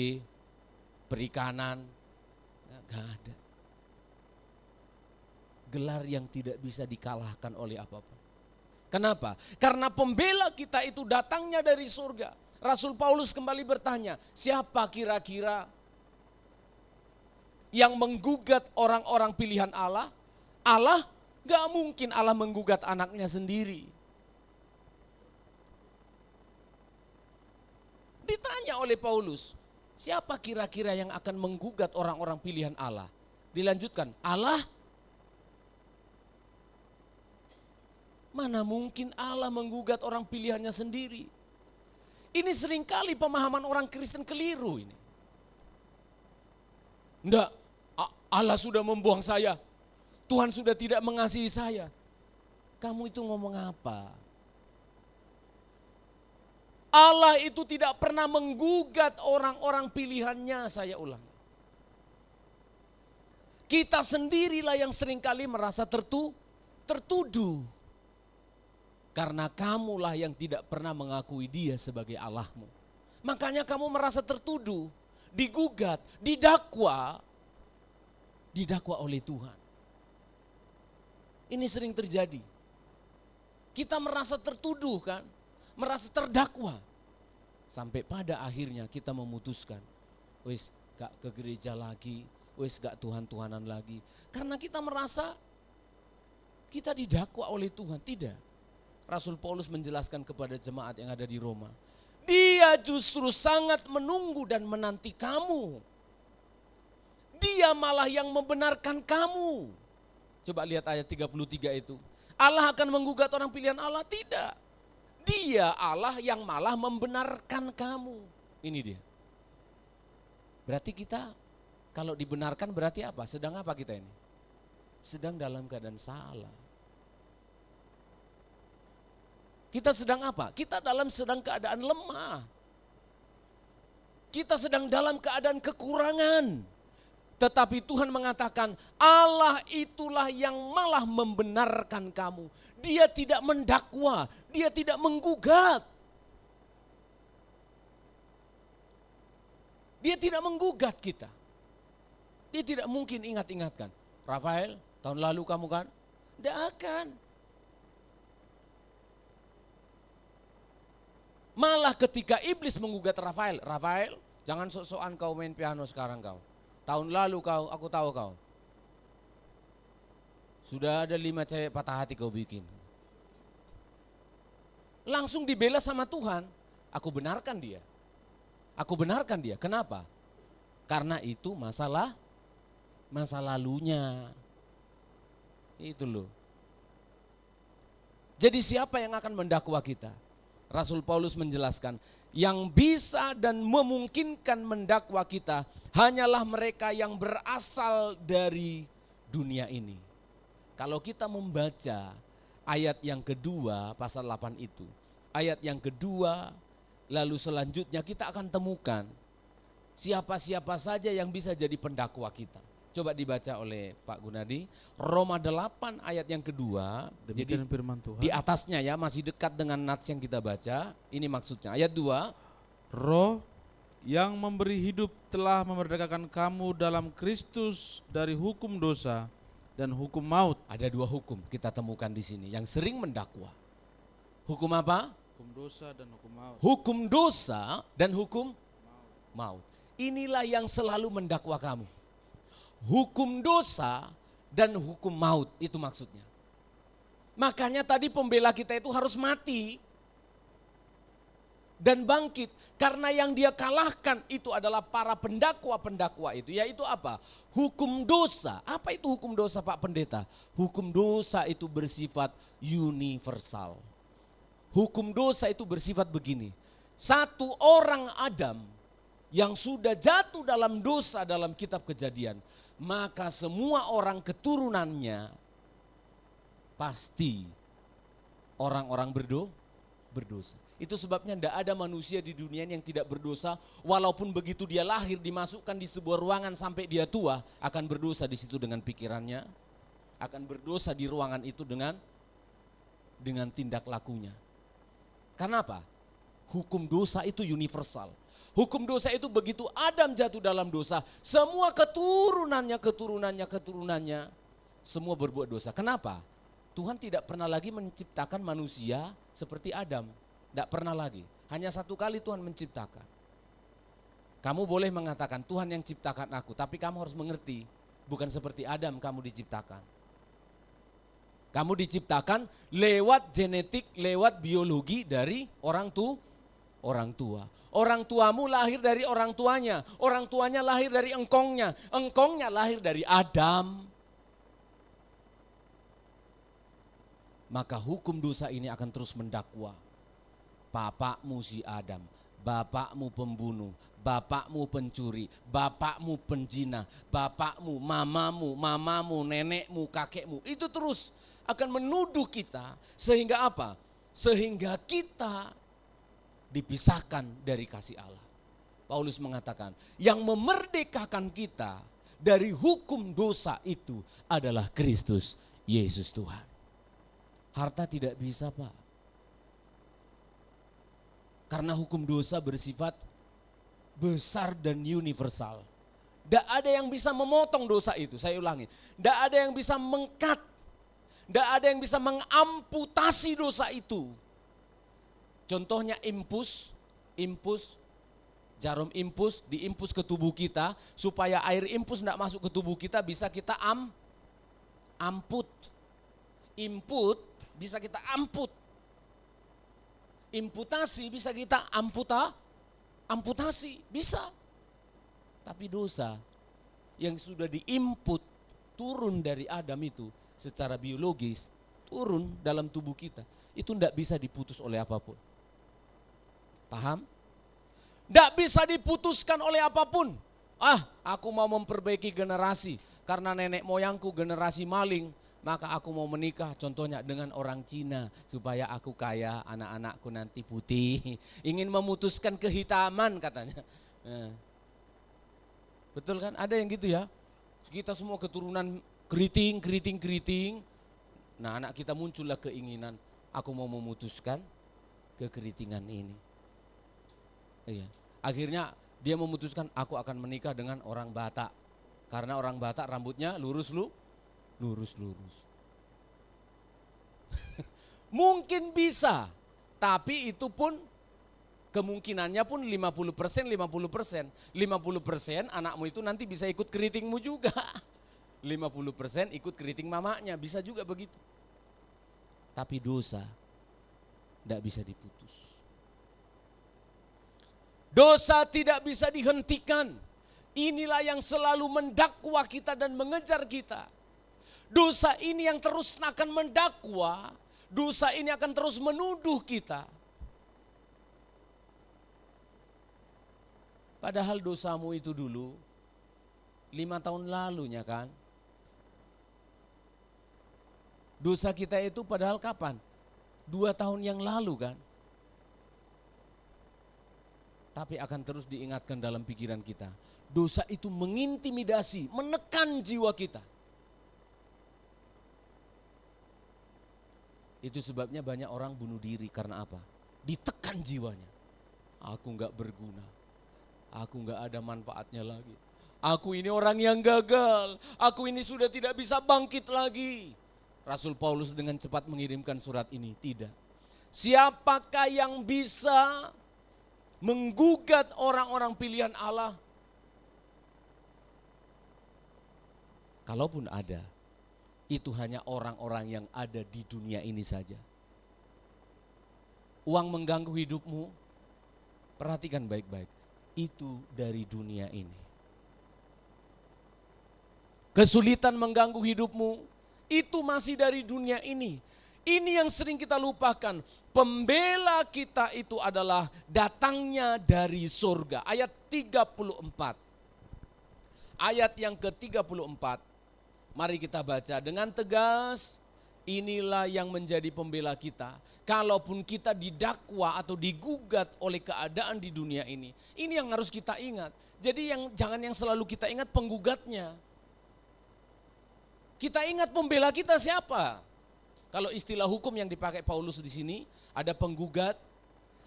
perikanan, gak ada. Gelar yang tidak bisa dikalahkan oleh apapun. Kenapa? Karena pembela kita itu datangnya dari surga. Rasul Paulus kembali bertanya, siapa kira-kira yang menggugat orang-orang pilihan Allah? Allah, gak mungkin Allah menggugat anaknya sendiri. Ditanya oleh Paulus, siapa kira-kira yang akan menggugat orang-orang pilihan Allah? Dilanjutkan, Allah. Mana mungkin Allah menggugat orang pilihannya sendiri? Ini seringkali pemahaman orang Kristen keliru ini. Enggak, Allah sudah membuang saya. Tuhan sudah tidak mengasihi saya. Kamu itu ngomong apa? Allah itu tidak pernah menggugat orang-orang pilihannya, saya ulang. Kita sendirilah yang seringkali merasa tertuduh. Karena kamulah yang tidak pernah mengakui Dia sebagai Allahmu. Makanya kamu merasa tertuduh, digugat, didakwa oleh Tuhan. Ini sering terjadi. Kita merasa tertuduh kan, merasa terdakwa. Sampai pada akhirnya kita memutuskan, wis gak ke gereja lagi, wis gak Tuhan-Tuhanan lagi. Karena kita merasa kita didakwa oleh Tuhan. Tidak. Rasul Paulus menjelaskan kepada jemaat yang ada di Roma. Dia justru sangat menunggu dan menanti kamu. Dia malah yang membenarkan kamu. Coba lihat ayat 33 itu. Allah akan menggugat orang pilihan Allah? Tidak. Dia Allah yang malah membenarkan kamu. Ini dia. Berarti kita kalau dibenarkan berarti apa? Sedang apa kita ini? Sedang dalam keadaan salah. Kita sedang apa? Kita sedang keadaan lemah. Kita sedang dalam keadaan kekurangan. Tetapi Tuhan mengatakan Allah itulah yang malah membenarkan kamu. Dia tidak mendakwa, Dia tidak menggugat. Dia tidak menggugat kita. Dia tidak mungkin ingatkan, Rafael, tahun lalu kamu kan? Tidak akan. Malah ketika iblis menggugat Rafael, jangan sok-sokan kau main piano sekarang kau. Tahun lalu aku tahu kau. Sudah ada 5 cewek patah hati kau bikin. Langsung dibela sama Tuhan, aku benarkan dia. Aku benarkan dia, kenapa? Karena itu masa lalunya. Itu loh. Jadi siapa yang akan mendakwa kita? Rasul Paulus menjelaskan, yang bisa dan memungkinkan mendakwa kita hanyalah mereka yang berasal dari dunia ini. Kalau kita membaca ayat yang kedua pasal 8 itu, ayat yang kedua lalu selanjutnya kita akan temukan siapa-siapa saja yang bisa jadi pendakwa kita. Coba dibaca oleh Pak Gunadi, Roma 8 ayat yang kedua. Demikian Jadi firman Tuhan. di atasnya ya, masih dekat dengan nats yang kita baca. Ini maksudnya, ayat 2. Roh yang memberi hidup telah memerdekakan kamu dalam Kristus dari hukum dosa dan hukum maut. Ada 2 hukum kita temukan di sini yang sering mendakwa. Hukum apa? Hukum dosa dan hukum maut. Hukum dosa dan hukum maut. Inilah yang selalu mendakwa kamu. Hukum dosa dan hukum maut, itu maksudnya. Makanya tadi pembela kita itu harus mati dan bangkit. Karena yang dia kalahkan itu adalah para pendakwa-pendakwa itu. Yaitu apa? Hukum dosa. Apa itu hukum dosa Pak Pendeta? Hukum dosa itu bersifat universal. Hukum dosa itu bersifat begini. Satu orang Adam yang sudah jatuh dalam dosa dalam kitab Kejadian, maka semua orang keturunannya pasti orang-orang berdosa. Itu sebabnya tidak ada manusia di dunia ini yang tidak berdosa, walaupun begitu dia lahir dimasukkan di sebuah ruangan sampai dia tua, akan berdosa di situ dengan pikirannya, akan berdosa di ruangan itu dengan tindak lakunya. Kenapa? Hukum dosa itu universal. Hukum dosa itu begitu Adam jatuh dalam dosa, semua keturunannya semua berbuat dosa. Kenapa? Tuhan tidak pernah lagi menciptakan manusia seperti Adam. Tidak pernah lagi. Hanya 1 kali Tuhan menciptakan. Kamu boleh mengatakan Tuhan yang ciptakan aku, tapi kamu harus mengerti, bukan seperti Adam kamu diciptakan. Kamu diciptakan lewat genetik, lewat biologi dari orang tua. Orang tuamu lahir dari orang tuanya lahir dari engkongnya lahir dari Adam. Maka hukum dosa ini akan terus mendakwa. Bapakmu si Adam, bapakmu pembunuh, bapakmu pencuri, bapakmu penjina, bapakmu, mamamu, nenekmu, kakekmu. Itu terus akan menuduh kita sehingga apa? Sehingga kita dipisahkan dari kasih Allah. Paulus mengatakan, yang memerdekakan kita dari hukum dosa itu adalah Kristus Yesus Tuhan. Harta tidak bisa, Pak. Karena hukum dosa bersifat besar dan universal. Tidak ada yang bisa memotong dosa itu, saya ulangi. Tidak ada yang bisa mengkat, tidak ada yang bisa mengamputasi dosa itu. Contohnya impus, jarum impus diimpus ke tubuh kita, supaya air impus tidak masuk ke tubuh kita, bisa kita amput. Input bisa kita amput. Imputasi bisa kita amputasi, bisa. Tapi dosa yang sudah diinput turun dari Adam itu secara biologis, turun dalam tubuh kita, itu tidak bisa diputus oleh apapun. Paham? Tidak bisa diputuskan oleh apapun. Aku mau memperbaiki generasi karena nenek moyangku generasi maling, maka aku mau menikah contohnya dengan orang Cina supaya aku kaya, anak-anakku nanti putih. Ingin memutuskan kehitaman katanya. Betul kan? Ada yang gitu ya. Kita semua keturunan keriting. Nah, anak kita muncullah keinginan, aku mau memutuskan kekeritingan ini. Iya. Akhirnya dia memutuskan, aku akan menikah dengan orang Batak. Karena orang Batak rambutnya lurus. Mungkin bisa, tapi itu pun kemungkinannya pun 50%. 50% anakmu itu nanti bisa ikut keritingmu juga. 50% ikut keriting mamanya, bisa juga begitu. Tapi dosa tidak bisa diputus. Dosa tidak bisa dihentikan. Inilah yang selalu mendakwa kita dan mengejar kita. Dosa ini yang terus akan mendakwa, dosa ini akan terus menuduh kita. Padahal dosamu itu dulu 5 tahun lalunya kan. Dosa kita itu padahal kapan? 2 tahun yang lalu kan. Tapi akan terus diingatkan dalam pikiran kita. Dosa itu mengintimidasi, menekan jiwa kita. Itu sebabnya banyak orang bunuh diri karena apa? Ditekan jiwanya. Aku enggak berguna. Aku enggak ada manfaatnya lagi. Aku ini orang yang gagal. Aku ini sudah tidak bisa bangkit lagi. Rasul Paulus dengan cepat mengirimkan surat ini. Tidak. Siapakah yang bisa menggugat orang-orang pilihan Allah? Kalaupun ada, itu hanya orang-orang yang ada di dunia ini saja. Uang mengganggu hidupmu, perhatikan baik-baik. Itu dari dunia ini. Kesulitan mengganggu hidupmu, itu masih dari dunia ini. Ini yang sering kita lupakan. Pembela kita itu adalah datangnya dari surga. Ayat 34. Ayat yang ke-34. Mari kita baca dengan tegas. Inilah yang menjadi pembela kita. Kalaupun kita didakwa atau digugat oleh keadaan di dunia ini. Ini yang harus kita ingat. Jadi jangan yang selalu kita ingat penggugatnya. Kita ingat pembela kita siapa? Kalau istilah hukum yang dipakai Paulus di sini, ada penggugat,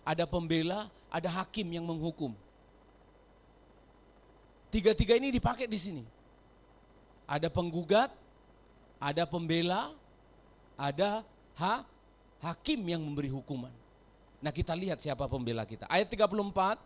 ada pembela, ada hakim yang menghukum. Tiga-tiga ini dipakai di sini. Ada penggugat, ada pembela, ada hakim yang memberi hukuman. Nah, kita lihat siapa pembela kita. Ayat 34,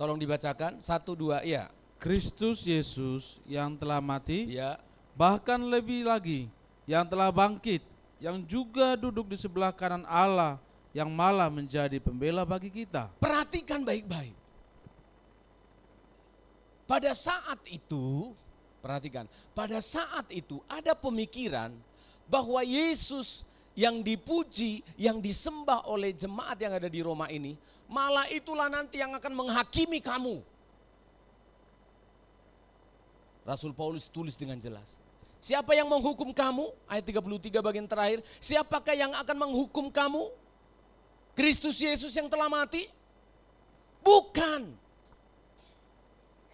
tolong dibacakan, 1, 2, ya. Kristus Yesus yang telah mati, Ya. bahkan lebih lagi, yang telah bangkit, yang juga duduk di sebelah kanan Allah, yang malah menjadi pembela bagi kita. Perhatikan baik-baik. Pada saat itu, perhatikan, pada saat itu ada pemikiran bahwa Yesus yang dipuji, yang disembah oleh jemaat yang ada di Roma ini, malah itulah nanti yang akan menghakimi kamu. Rasul Paulus tulis dengan jelas. Siapa yang menghukum kamu? Ayat 33 bagian terakhir. Siapakah yang akan menghukum kamu? Kristus Yesus yang telah mati? Bukan.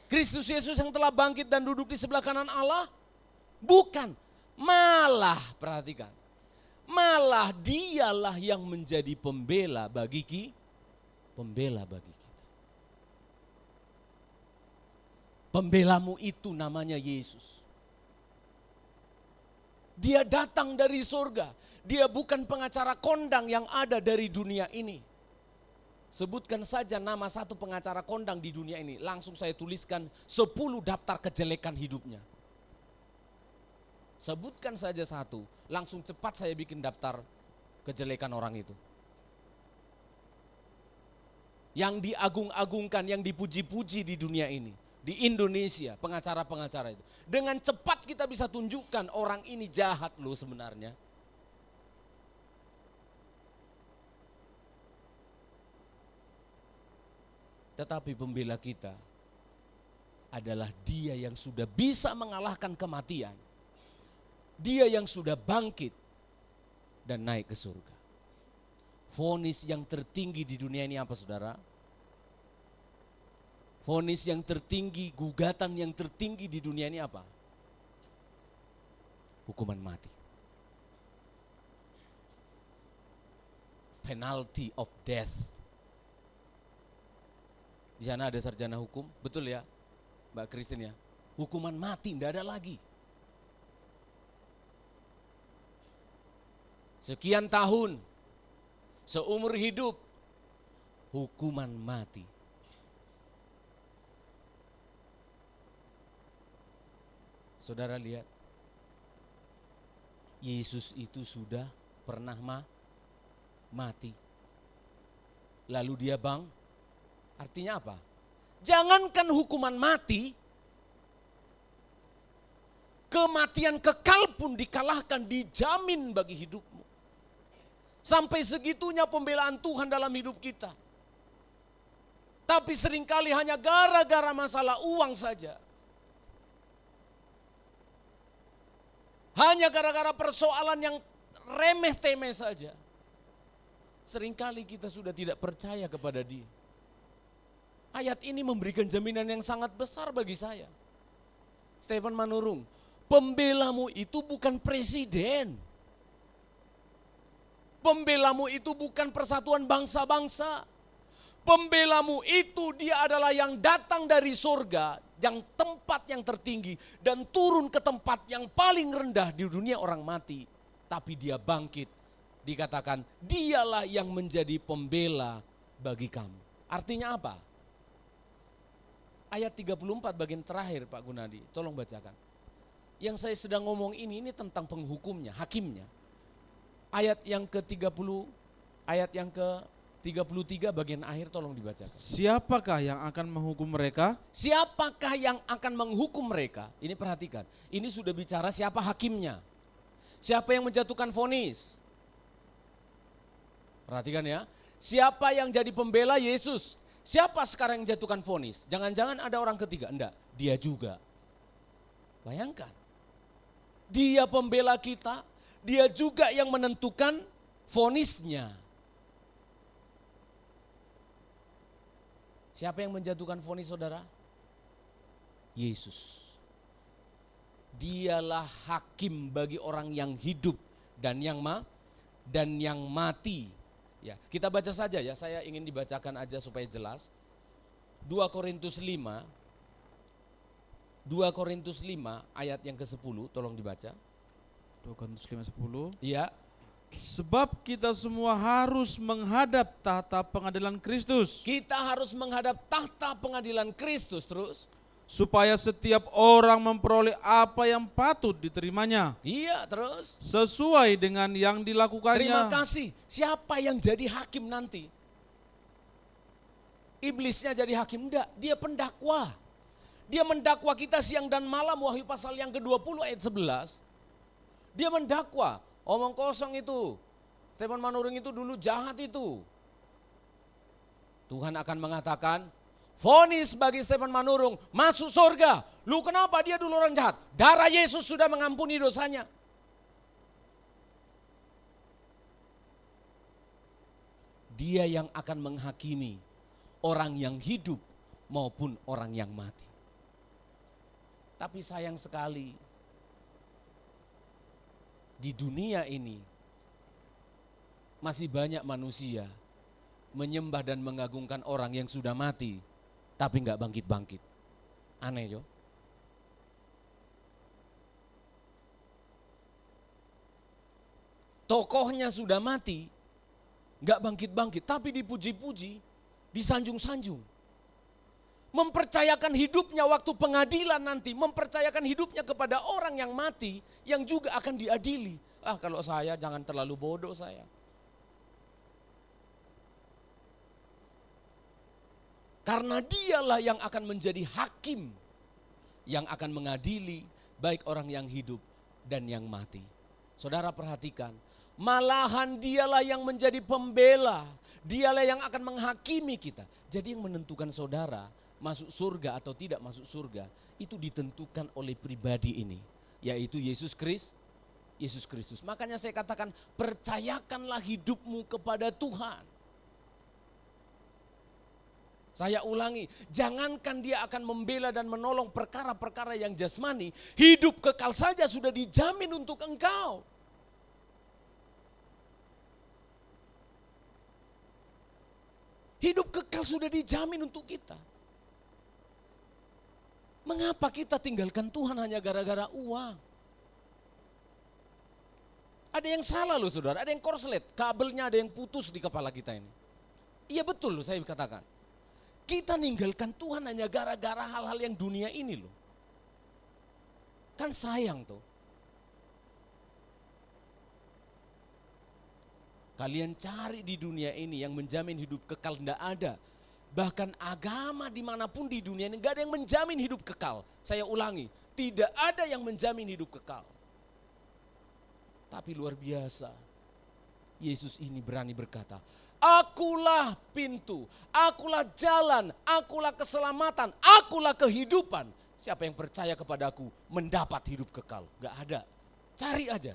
Kristus Yesus yang telah bangkit dan duduk di sebelah kanan Allah? Bukan. Malah, perhatikan. Malah dialah yang menjadi pembela bagi kita. Pembelamu itu namanya Yesus. Dia datang dari surga. Dia bukan pengacara kondang yang ada dari dunia ini. Sebutkan saja nama satu pengacara kondang di dunia ini. Langsung saya tuliskan 10 daftar kejelekan hidupnya. Sebutkan saja satu. Langsung cepat saya bikin daftar kejelekan orang itu. Yang diagung-agungkan, yang dipuji-puji di dunia ini. Di Indonesia, pengacara-pengacara itu. Dengan cepat kita bisa tunjukkan orang ini jahat loh sebenarnya. Tetapi pembela kita adalah Dia yang sudah bisa mengalahkan kematian. Dia yang sudah bangkit dan naik ke surga. Vonis yang tertinggi di dunia ini apa, saudara? Vonis yang tertinggi, gugatan yang tertinggi di dunia ini apa? Hukuman mati. Penalty of death. Di sana ada sarjana hukum, betul ya Mbak Christine ya? Hukuman mati, tidak ada lagi. Sekian tahun, seumur hidup, hukuman mati. Saudara lihat, Yesus itu sudah pernah mati. Lalu dia artinya apa? Jangankan hukuman mati, kematian kekal pun dikalahkan, dijamin bagi hidupmu. Sampai segitunya pembelaan Tuhan dalam hidup kita. Tapi seringkali hanya gara-gara masalah uang saja. Hanya gara-gara persoalan yang remeh-temeh saja. Seringkali kita sudah tidak percaya kepada Dia. Ayat ini memberikan jaminan yang sangat besar bagi saya. Stephen Manurung, pembelamu itu bukan presiden. Pembelamu itu bukan persatuan bangsa-bangsa. Pembelamu itu dia adalah yang datang dari surga, yang tempat yang tertinggi dan turun ke tempat yang paling rendah di dunia orang mati. Tapi dia bangkit, dikatakan dialah yang menjadi pembela bagi kamu. Artinya apa? Ayat 34 bagian terakhir Pak Gunadi, tolong bacakan. Yang saya sedang ngomong ini tentang penghukumnya, hakimnya. Ayat yang ke-30, ayat yang ke-33 bagian akhir tolong dibacakan. Siapakah yang akan menghukum mereka? Siapakah yang akan menghukum mereka? Ini perhatikan, ini sudah bicara siapa hakimnya. Siapa yang menjatuhkan vonis? Perhatikan ya, siapa yang jadi pembela? Yesus. Siapa sekarang yang jatuhkan vonis? Jangan-jangan ada orang ketiga? Enggak, dia juga. Bayangkan, dia pembela kita, dia juga yang menentukan vonisnya. Siapa yang menjatuhkan vonis saudara? Yesus. Dialah hakim bagi orang yang hidup dan yang mati. Ya, kita baca saja ya, saya ingin dibacakan aja supaya jelas. 2 Korintus 5 ayat yang ke-10 tolong dibaca. 2 Korintus 5:10. Iya. Sebab kita semua harus menghadap tahta pengadilan Kristus. Kita harus menghadap tahta pengadilan Kristus terus. Supaya setiap orang memperoleh apa yang patut diterimanya. Iya terus. Sesuai dengan yang dilakukannya. Terima kasih. Siapa yang jadi hakim nanti? Iblisnya jadi hakim? Enggak, dia pendakwa. Dia mendakwa kita siang dan malam, Wahyu pasal yang ke-20 ayat 11. Dia mendakwa, omong kosong itu. Stephen Manurung itu dulu jahat itu. Tuhan akan mengatakan, vonis bagi Stephen Manurung masuk surga. Lu kenapa dia dulu orang jahat? Darah Yesus sudah mengampuni dosanya. Dia yang akan menghakimi orang yang hidup maupun orang yang mati. Tapi sayang sekali, di dunia ini masih banyak manusia menyembah dan mengagungkan orang yang sudah mati tapi enggak bangkit-bangkit. Aneh jo. Tokohnya sudah mati, enggak bangkit-bangkit, tapi dipuji-puji, disanjung-sanjung. Mempercayakan hidupnya waktu pengadilan nanti, mempercayakan hidupnya kepada orang yang mati, yang juga akan diadili. Kalau saya jangan terlalu bodoh saya. Karena dialah yang akan menjadi hakim, yang akan mengadili baik orang yang hidup dan yang mati. Saudara perhatikan, malahan dialah yang menjadi pembela, dialah yang akan menghakimi kita. Jadi yang menentukan saudara masuk surga atau tidak masuk surga, itu ditentukan oleh pribadi ini, yaitu Yesus Kristus. Makanya saya katakan, percayakanlah hidupmu kepada Tuhan. Saya ulangi, jangankan dia akan membela dan menolong perkara-perkara yang jasmani, hidup kekal saja sudah dijamin untuk engkau. Hidup kekal sudah dijamin untuk kita. Mengapa kita tinggalkan Tuhan hanya gara-gara uang? Ada yang salah loh saudara, ada yang korslet, kabelnya ada yang putus di kepala kita ini. Iya betul loh saya katakan. Kita ninggalkan Tuhan hanya gara-gara hal-hal yang dunia ini loh. Kan sayang tuh. Kalian cari di dunia ini yang menjamin hidup kekal, tidak ada. Bahkan agama dimanapun di dunia ini gak ada yang menjamin hidup kekal. Saya ulangi, tidak ada yang menjamin hidup kekal. Tapi luar biasa, Yesus ini berani berkata, akulah pintu, akulah jalan, akulah keselamatan, akulah kehidupan. Siapa yang percaya kepada aku mendapat hidup kekal. Gak ada, cari aja.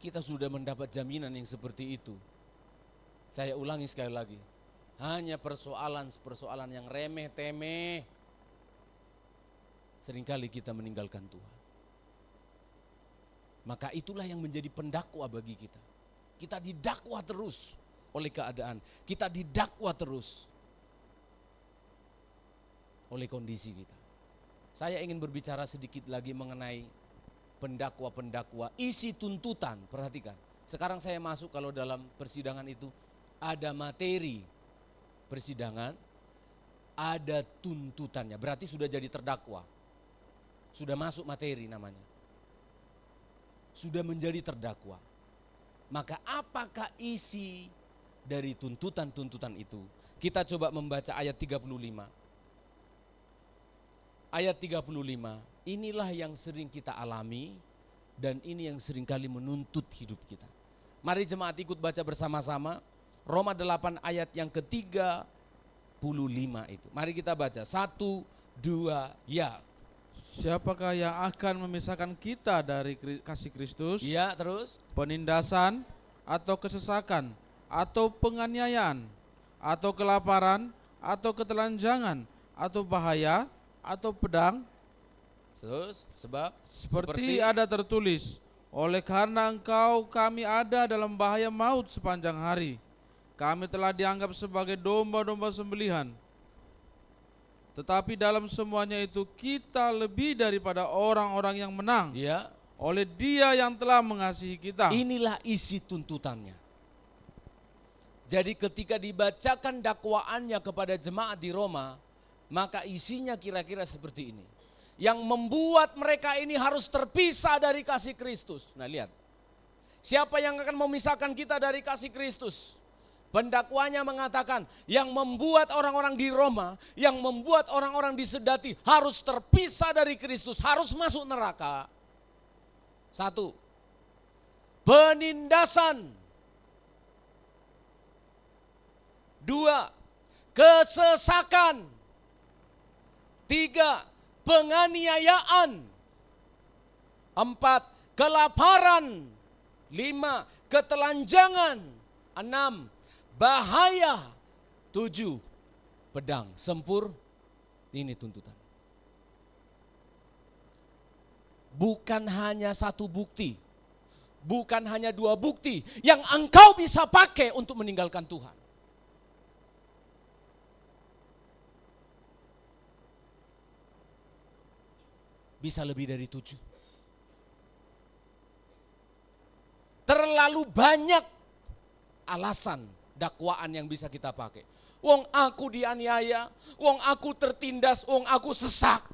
Kita sudah mendapat jaminan yang seperti itu. Saya ulangi sekali lagi, hanya persoalan yang remeh temeh. Seringkali kita meninggalkan Tuhan. Maka itulah yang menjadi pendakwa bagi kita. Kita didakwa terus oleh keadaan. Kita didakwa terus oleh kondisi kita. Saya ingin berbicara sedikit lagi mengenai pendakwa-pendakwa, isi tuntutan. Perhatikan, sekarang saya masuk kalau dalam persidangan itu ada materi persidangan, ada tuntutannya. Berarti sudah jadi terdakwa. Sudah masuk materi namanya. Sudah menjadi terdakwa. Maka apakah isi dari tuntutan-tuntutan itu? Kita coba membaca ayat 35. Ayat 35, inilah yang sering kita alami dan ini yang sering kali menuntut hidup kita. Mari jemaat ikut baca bersama-sama Roma 8 ayat yang ke-35 itu. Mari kita baca, 1, 2, ya. Siapakah yang akan memisahkan kita dari kasih Kristus? Ya, terus. Penindasan atau kesesakan atau penganiayaan atau kelaparan atau ketelanjangan atau bahaya atau pedang? Terus, sebab seperti ada tertulis, oleh karena engkau kami ada dalam bahaya maut sepanjang hari. Kami telah dianggap sebagai domba-domba sembelihan. Tetapi dalam semuanya itu kita lebih daripada orang-orang yang menang. ya, Oleh Dia yang telah mengasihi kita. inilah isi tuntutannya. Jadi ketika dibacakan dakwaannya kepada jemaat di Roma, maka isinya kira-kira seperti ini. Yang membuat mereka ini harus terpisah dari kasih Kristus. Nah lihat, siapa yang akan memisahkan kita dari kasih Kristus? Pendakwanya mengatakan yang membuat orang-orang di Roma, yang membuat orang-orang disedati harus terpisah dari Kristus, harus masuk neraka. 1, penindasan. 2, kesesakan. 3, penganiayaan. 4, kelaparan. 5. Ketelanjangan. 6. Bahaya. 7. Pedang sempur. Ini tuntutan. Bukan hanya satu bukti, bukan hanya 2 bukti yang engkau bisa pakai untuk meninggalkan Tuhan. Bisa lebih dari 7. Terlalu banyak alasan dakwaan yang bisa kita pakai. Wong aku dianiaya, wong aku tertindas, wong aku sesak.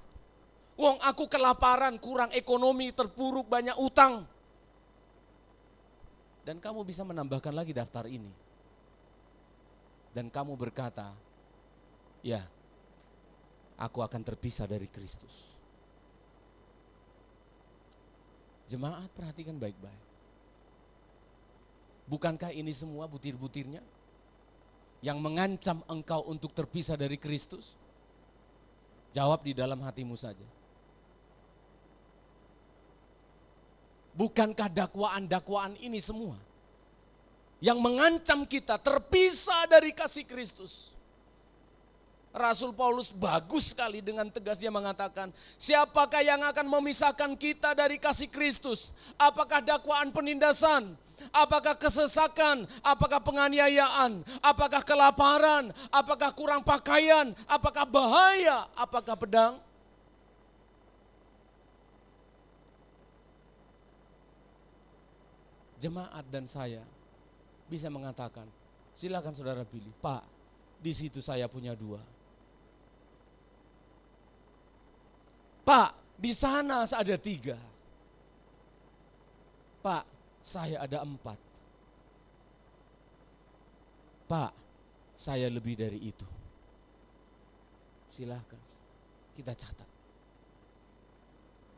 Wong aku kelaparan, kurang ekonomi, terpuruk, banyak utang. Dan kamu bisa menambahkan lagi daftar ini. Dan kamu berkata, ya, aku akan terpisah dari Kristus. Jemaat, perhatikan baik-baik. Bukankah ini semua butir-butirnya yang mengancam engkau untuk terpisah dari Kristus? Jawab di dalam hatimu saja. Bukankah dakwaan-dakwaan ini semua yang mengancam kita terpisah dari kasih Kristus? Rasul Paulus bagus sekali dengan tegas dia mengatakan, siapakah yang akan memisahkan kita dari kasih Kristus? Apakah dakwaan penindasan? Apakah kesesakan? Apakah penganiayaan? Apakah kelaparan? Apakah kurang pakaian? Apakah bahaya? Apakah pedang? Jemaat dan saya bisa mengatakan, silakan saudara pilih. Pak, di situ saya punya 2. Pak, di sana ada 3. Pak, saya ada 4. Pak, saya lebih dari itu. Silakan, kita catat.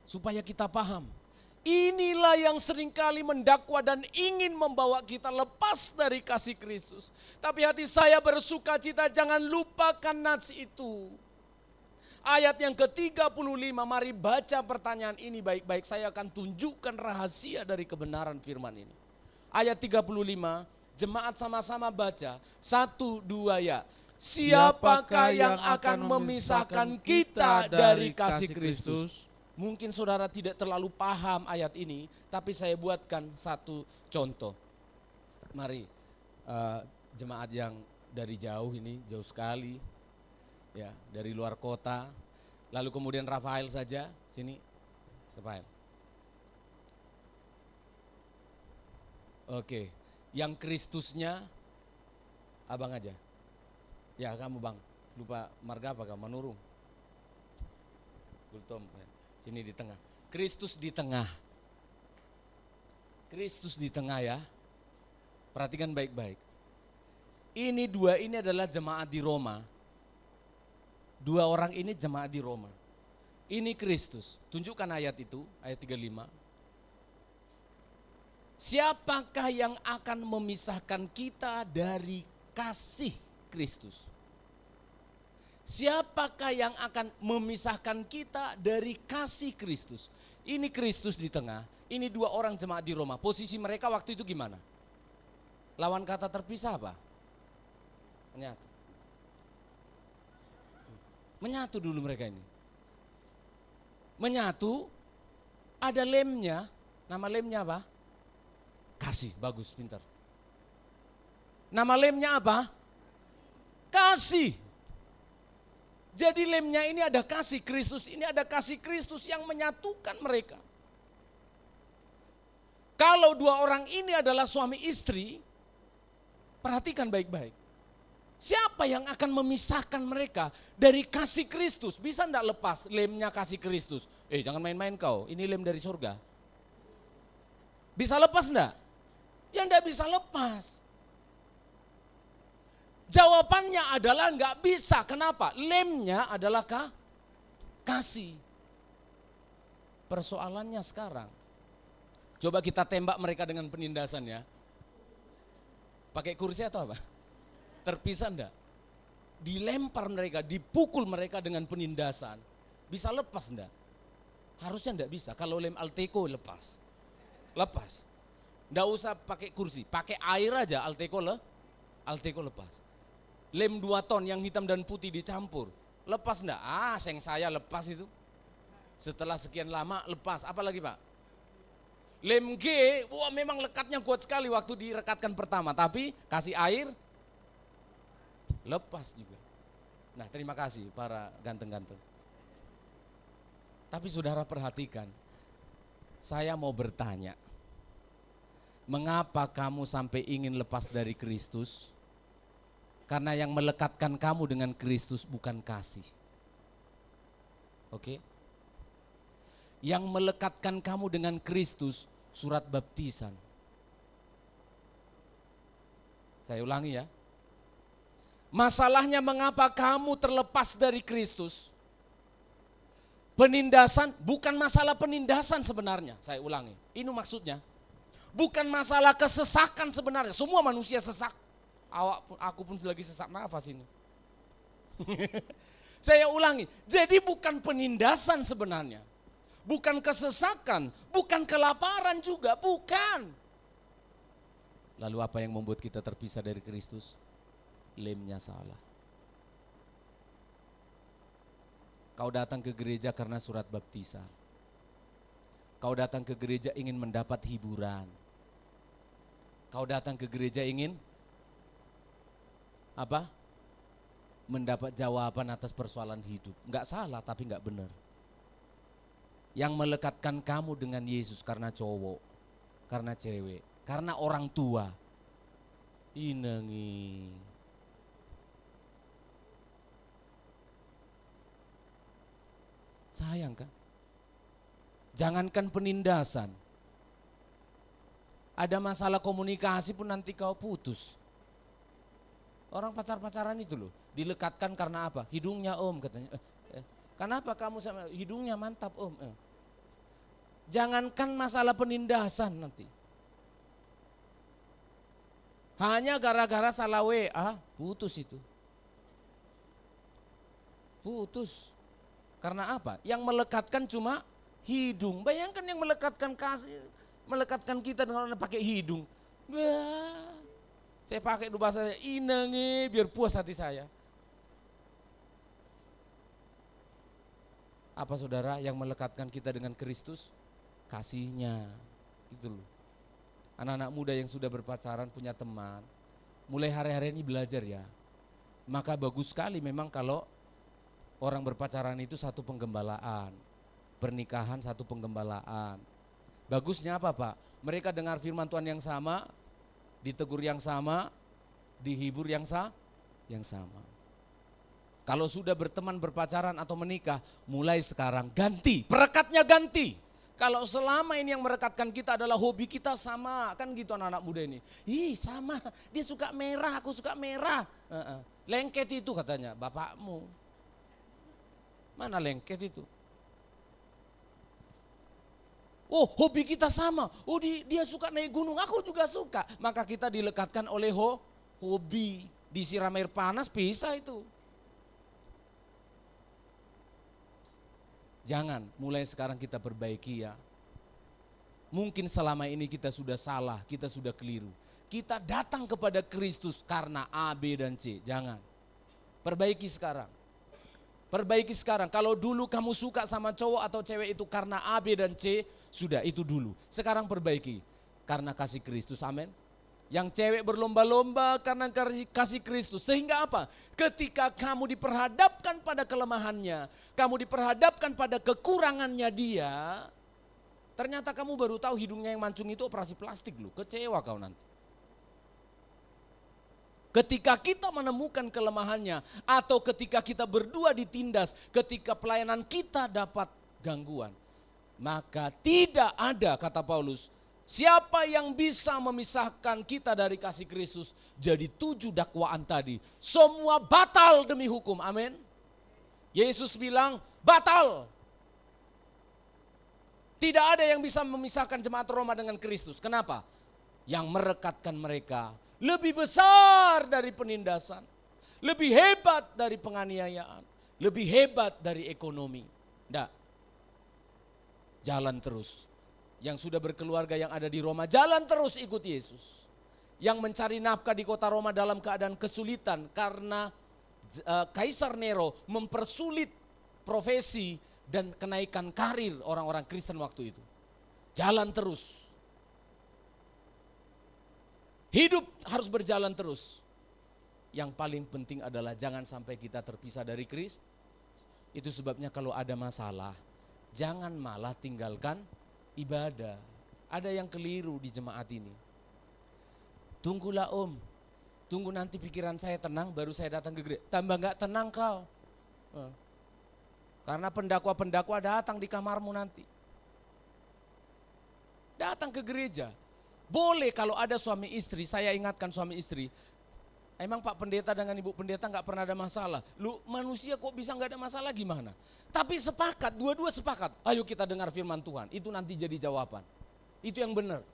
Supaya kita paham. Inilah yang seringkali mendakwa dan ingin membawa kita lepas dari kasih Kristus. Tapi hati saya bersuka cita, jangan lupakan nats itu. Ayat yang ke-35, mari baca pertanyaan ini baik-baik. Saya akan tunjukkan rahasia dari kebenaran firman ini. Ayat 35, jemaat sama-sama baca. 1, 2 ya. Siapakah yang akan memisahkan kita dari kasih Kristus? Mungkin saudara tidak terlalu paham ayat ini, tapi saya buatkan satu contoh. Mari jemaat yang dari jauh ini, jauh sekali, ya dari luar kota. Lalu kemudian Rafael saja, sini, Rafael. Oke, yang Kristusnya, abang aja. Ya kamu bang, lupa marga apa kamu, Manurung. Gultom, sini di tengah. Kristus di tengah. Kristus di tengah ya. Perhatikan baik-baik. Ini 2 ini adalah jemaat di Roma. 2 orang ini jemaat di Roma. Ini Kristus. Tunjukkan ayat itu, ayat 35. Siapakah yang akan memisahkan kita dari kasih Kristus? Siapakah yang akan memisahkan kita dari kasih Kristus? Ini Kristus di tengah, ini 2 orang jemaat di Roma. Posisi mereka waktu itu gimana? Lawan kata terpisah apa? Menyatu. Menyatu dulu mereka ini. Menyatu, ada lemnya, nama lemnya apa? Kasih, bagus, pintar. Nama lemnya apa? Kasih. Jadi lemnya ini ada kasih Kristus, ini ada kasih Kristus yang menyatukan mereka. Kalau 2 orang ini adalah suami istri, perhatikan baik-baik. Siapa yang akan memisahkan mereka dari kasih Kristus? Bisa enggak lepas lemnya kasih Kristus? Jangan main-main kau, ini lem dari surga. Bisa lepas enggak? Ya enggak bisa lepas. Jawabannya adalah enggak bisa. Kenapa? Lemnya adalah kasih. Persoalannya sekarang, coba kita tembak mereka dengan penindasan ya. Pakai kursi atau apa? Terpisah enggak? Dilempar mereka, dipukul mereka dengan penindasan. Bisa lepas enggak? Harusnya enggak bisa. Kalau lem Alteco lepas. Lepas. Nggak usah pakai kursi, pakai air aja Alteco lepas. Lem 2 ton yang hitam dan putih dicampur, lepas enggak? Seng saya lepas itu. Setelah sekian lama lepas, apa lagi Pak? Lem G, wah memang lekatnya kuat sekali waktu direkatkan pertama, tapi kasih air, lepas juga. Nah terima kasih para ganteng-ganteng. Tapi saudara perhatikan, saya mau bertanya, mengapa kamu sampai ingin lepas dari Kristus? Karena yang melekatkan kamu dengan Kristus bukan kasih. Oke? Yang melekatkan kamu dengan Kristus surat baptisan. Saya ulangi ya. Masalahnya mengapa kamu terlepas dari Kristus? Penindasan bukan masalah penindasan sebenarnya. Saya ulangi. Ini maksudnya. Bukan masalah kesesakan sebenarnya. Semua manusia sesak. Aku pun lagi sesak nafas ini. Saya ulangi. Jadi bukan penindasan sebenarnya. Bukan kesesakan, bukan kelaparan juga, bukan. Lalu apa yang membuat kita terpisah dari Kristus? Lemnya salah. Kau datang ke gereja karena surat baptisan. Kau datang ke gereja ingin mendapat hiburan. Kau datang ke gereja ingin apa? Mendapat jawaban atas persoalan hidup. Enggak salah tapi enggak benar. Yang melekatkan kamu dengan Yesus karena cowok, karena cewek, karena orang tua. Inengi. Sayang kan? Jangankan penindasan. Ada masalah komunikasi pun nanti kau putus. Orang pacar-pacaran itu loh, dilekatkan karena apa? Hidungnya om katanya. Kenapa kamu sama hidungnya mantap om? Jangankan masalah penindasan nanti. Hanya gara-gara salah WA, putus itu. Putus. Karena apa? Yang melekatkan cuma hidung. Bayangkan yang melekatkan kita dengan orang pakai hidung. Wah, saya pakai dua bahasa inenge biar puas hati saya. Apa saudara yang melekatkan kita dengan Kristus? Kasihnya. Itu loh. Anak-anak muda yang sudah berpacaran punya teman, mulai hari-hari ini belajar ya. Maka bagus sekali memang kalau orang berpacaran itu satu penggembalaan. Pernikahan satu penggembalaan. Bagusnya apa Pak? Mereka dengar firman Tuhan yang sama, ditegur yang sama, dihibur yang sama. Kalau sudah berteman, berpacaran atau menikah, mulai sekarang ganti, perekatnya ganti. Kalau selama ini yang merekatkan kita adalah hobi kita sama, kan gitu anak-anak muda ini. Ih sama, dia suka merah, aku suka merah. Lengket itu katanya, bapakmu. Mana lengket itu? Oh hobi kita sama, oh dia suka naik gunung, aku juga suka. Maka kita dilekatkan oleh hobi, disiram air panas bisa itu. Jangan, mulai sekarang kita perbaiki ya. Mungkin selama ini kita sudah salah, kita sudah keliru. Kita datang kepada Kristus karena A, B, dan C. Jangan. Perbaiki sekarang. Perbaiki sekarang. Kalau dulu kamu suka sama cowok atau cewek itu karena A, B, dan C, sudah itu dulu. Sekarang perbaiki karena kasih Kristus. Amin. Yang cewek berlomba-lomba karena kasih Kristus. Sehingga apa? Ketika kamu diperhadapkan pada kelemahannya, kamu diperhadapkan pada kekurangannya dia, ternyata kamu baru tahu hidungnya yang mancung itu operasi plastik loh. Kecewa kau nanti. Ketika kita menemukan kelemahannya atau ketika kita berdua ditindas, ketika pelayanan kita dapat gangguan, maka tidak ada, kata Paulus, siapa yang bisa memisahkan kita dari kasih Kristus? Jadi 7 dakwaan tadi, semua batal demi hukum, amin. Yesus bilang batal. Tidak ada yang bisa memisahkan jemaat Roma dengan Kristus. Kenapa? Yang merekatkan mereka lebih besar dari penindasan, lebih hebat dari penganiayaan, lebih hebat dari ekonomi. Enggak, jalan terus. Yang sudah berkeluarga yang ada di Roma, jalan terus ikut Yesus. Yang mencari nafkah di kota Roma dalam keadaan kesulitan karena Kaisar Nero mempersulit profesi dan kenaikan karir orang-orang Kristen waktu itu. Jalan terus. Hidup harus berjalan terus. Yang paling penting adalah jangan sampai kita terpisah dari Kristus. Itu sebabnya kalau ada masalah, jangan malah tinggalkan ibadah. Ada yang keliru di jemaat ini. Tunggulah om, tunggu nanti pikiran saya tenang baru saya datang ke gereja. Tambah gak tenang kau. Karena pendakwa-pendakwa datang di kamarmu nanti. Datang ke gereja. Boleh kalau ada suami istri, saya ingatkan suami istri. Emang Pak Pendeta dengan Ibu Pendeta gak pernah ada masalah. Lu manusia kok bisa gak ada masalah gimana? Tapi sepakat, dua-dua sepakat. Ayo kita dengar firman Tuhan, itu nanti jadi jawaban. Itu yang benar.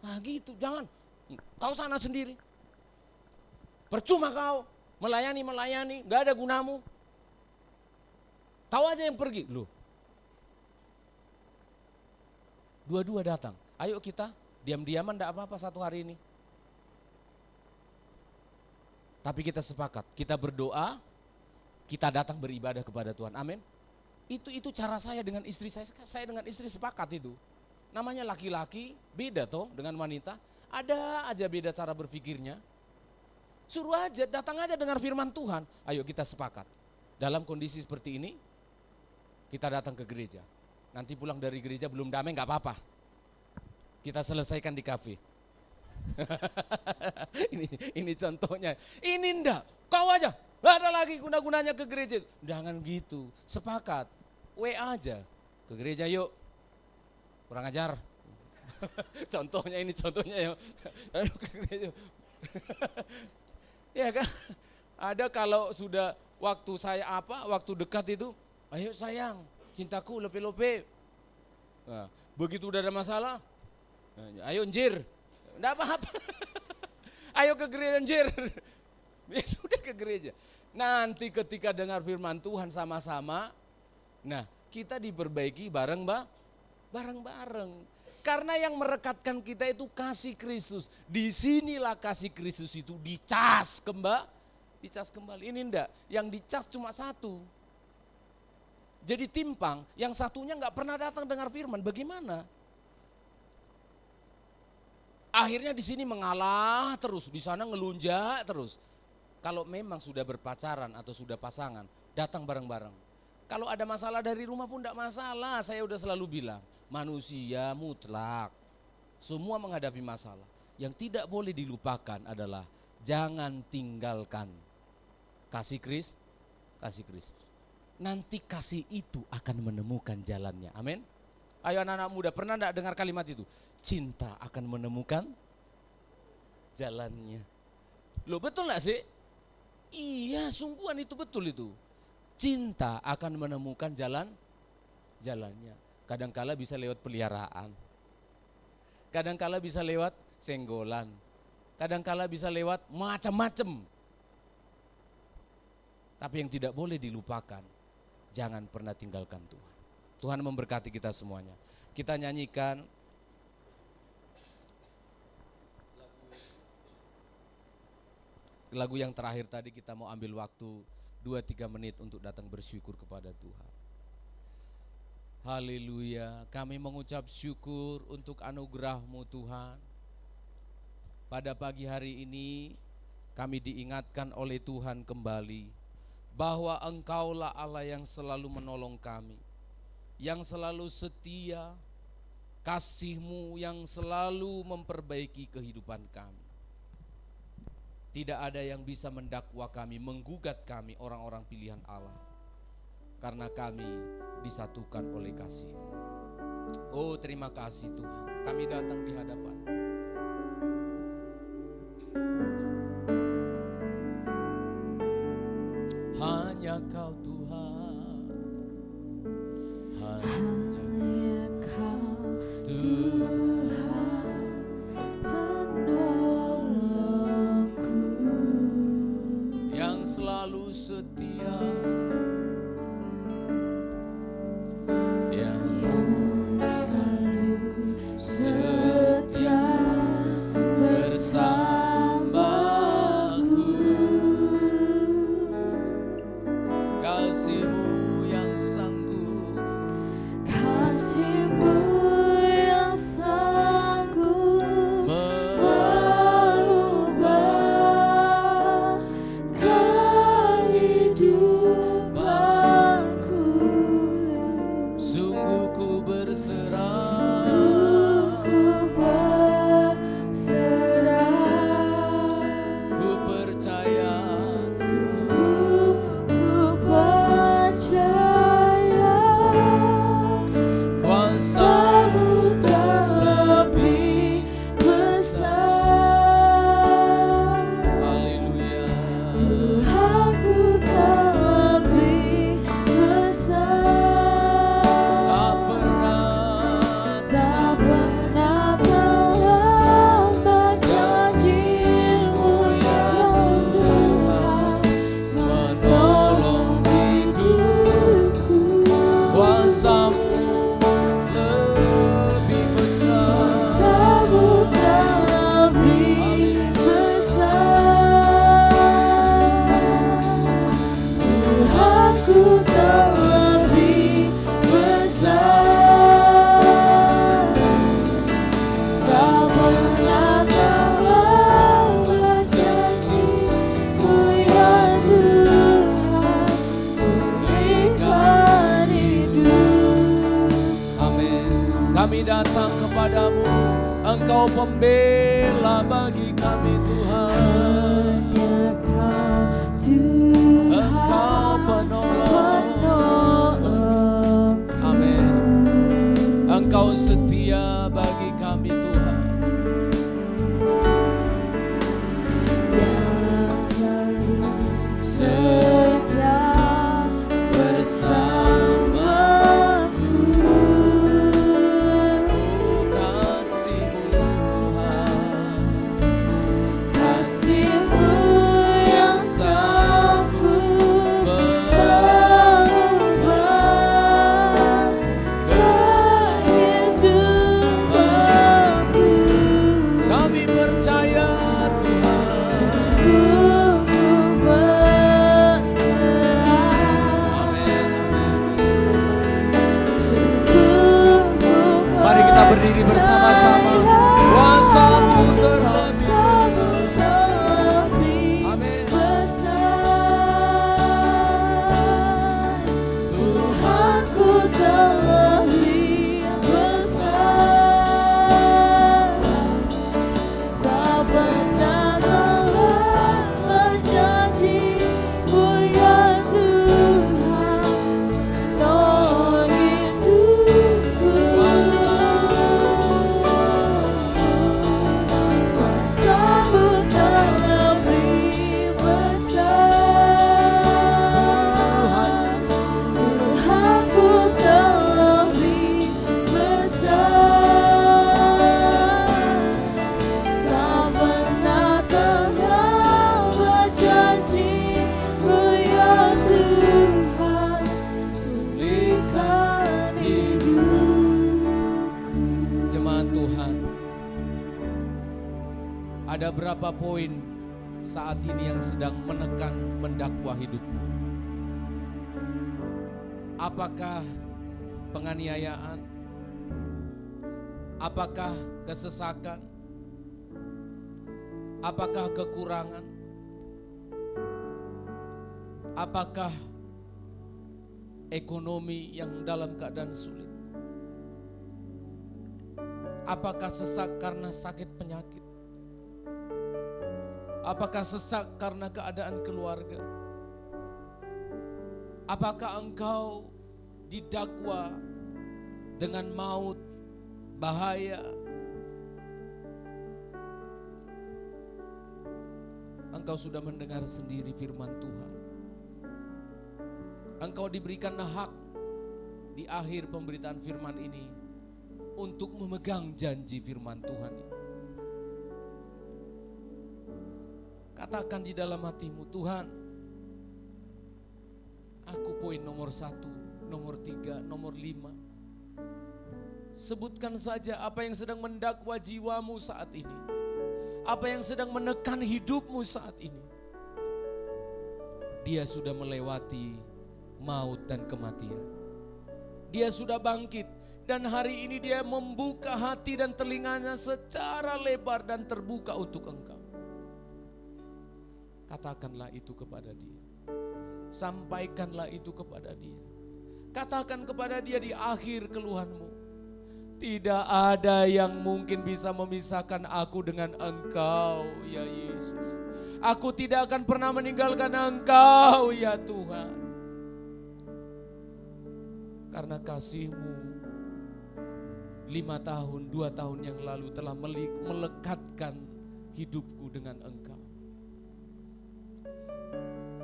Nah gitu, jangan. Kau sana sendiri. Percuma kau, melayani, gak ada gunamu. Kau aja yang pergi. Loh. Dua-dua datang. Ayo kita, diam-diaman gak apa-apa satu hari ini. Tapi kita sepakat, kita berdoa, kita datang beribadah kepada Tuhan. Amin. Itu cara saya dengan istri saya dengan istri sepakat itu. Namanya laki-laki, beda toh dengan wanita. Ada aja beda cara berpikirnya. Suruh aja, datang aja dengar firman Tuhan. Ayo kita sepakat. Dalam kondisi seperti ini, kita datang ke gereja. Nanti pulang dari gereja belum damai gak apa-apa. Kita selesaikan di kafe. ini contohnya. Ini enggak, kau aja, gak ada lagi guna-gunanya ke gereja. Jangan gitu, sepakat. WA aja, ke gereja yuk. Kurang ajar. Contohnya ya. Ayo ke gereja. Ya kan, ada kalau sudah waktu dekat itu, ayo sayang, cintaku lope-lope. Nah, begitu udah ada masalah, ayo njir. Enggak apa-apa. Ayo ke gereja anjir. Ya sudah ke gereja. Nanti ketika dengar firman Tuhan sama-sama, nah kita diperbaiki bareng-bareng. Karena yang merekatkan kita itu kasih Kristus. Disinilah kasih Kristus itu dicas kembali. Ini enggak, yang dicas cuma satu. Jadi timpang, yang satunya enggak pernah datang dengar firman, bagaimana? Akhirnya di sini mengalah terus, di sana ngelunjak terus. Kalau memang sudah berpacaran atau sudah pasangan, datang bareng-bareng. Kalau ada masalah dari rumah pun enggak masalah, saya udah selalu bilang, manusia mutlak. Semua menghadapi masalah. Yang tidak boleh dilupakan adalah jangan tinggalkan kasih Kristus. Nanti kasih itu akan menemukan jalannya. Amin. Ayo anak-anak muda, pernah enggak dengar kalimat itu? Cinta akan menemukan jalannya. Loh betul gak sih? Iya, sungguhan itu betul itu. Cinta akan menemukan jalannya. Kadangkala bisa lewat peliharaan. Kadangkala bisa lewat senggolan. Kadangkala bisa lewat macam-macam. Tapi yang tidak boleh dilupakan, jangan pernah tinggalkan Tuhan. Tuhan memberkati kita semuanya. Kita nyanyikan lagu yang terakhir tadi. Kita mau ambil waktu 2-3 menit untuk datang bersyukur kepada Tuhan. Haleluya, kami mengucap syukur untuk anugerah-Mu Tuhan. Pada pagi hari ini kami diingatkan oleh Tuhan kembali bahwa Engkaulah Allah yang selalu menolong kami, yang selalu setia, kasih-Mu yang selalu memperbaiki kehidupan kami. Tidak ada yang bisa mendakwa kami, menggugat kami orang-orang pilihan Allah. Karena kami disatukan oleh kasih. Oh terima kasih Tuhan, kami datang di hadapan. Hanya Kau Tuhan, hanya Kau Tuhan penolongku yang selalu setia, yang selalu Kami datang kepadamu, Engkau pembela bagi kami Tuhan. Engkau penolong. Amin. Engkau setia bagi kami Tuhan. Setia bersamaku. Oh, kasih-Mu Tuhan, kasih-Mu yang sanggup mengubah kehidupanku. Kami percaya Tuhan. Mari kita berdiri bersama-sama. Kuasa-Mu terlebih. Amin. Tuhanku terlebih besar, tak pernah terlambat janji-Mu ya Tuhan, tolong hidupku. Kuasa-Mu terlebih besar, Tuhanku terlebih besar, tak pernah terlambat janji-Mu ya Tuhan, pulihkan hidupku. Jemaat Tuhan, ada berapa poin saat ini yang sedang menekan, mendakwa hidupmu? Apakah penganiayaan? Apakah kesesakan? Apakah kekurangan? Apakah ekonomi yang dalam keadaan sulit? Apakah sesak karena sakit penyakit? Apakah sesak karena keadaan keluarga? Apakah engkau didakwa dengan maut, bahaya? Engkau sudah mendengar sendiri firman Tuhan. Engkau diberikan hak di akhir pemberitaan firman ini untuk memegang janji firman Tuhan ini. Katakan di dalam hatimu, Tuhan, aku poin nomor 1, nomor 3, nomor 5. Sebutkan saja apa yang sedang mendakwa jiwamu saat ini. Apa yang sedang menekan hidupmu saat ini. Dia sudah melewati maut dan kematian. Dia sudah bangkit dan hari ini dia membuka hati dan telinganya secara lebar dan terbuka untuk engkau. Katakanlah itu kepada dia. Sampaikanlah itu kepada dia. Katakan kepada dia di akhir keluhanmu. Tidak ada yang mungkin bisa memisahkan aku dengan engkau ya Yesus. Aku tidak akan pernah meninggalkan engkau ya Tuhan. Karena kasih-Mu 5 tahun, 2 tahun yang lalu telah melekatkan hidupku dengan engkau.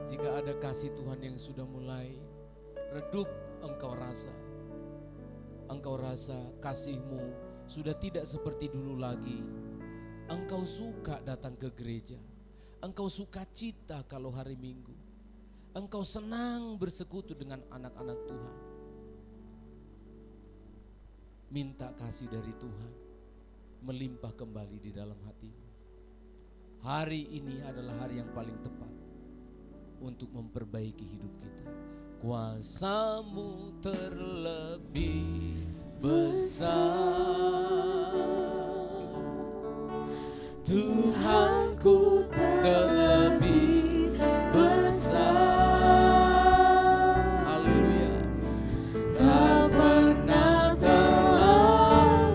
Jika ada kasih Tuhan yang sudah mulai redup, engkau rasa kasih-Mu sudah tidak seperti dulu lagi. Engkau suka datang ke gereja, engkau suka cita kalau hari Minggu, engkau senang bersekutu dengan anak-anak Tuhan. Minta kasih dari Tuhan melimpah kembali di dalam hatimu. Hari ini adalah hari yang paling tepat untuk memperbaiki hidup kita. Kuasa-Mu terlebih besar, Tuhanku terlebih besar. Haleluya. Tak pernah terlambat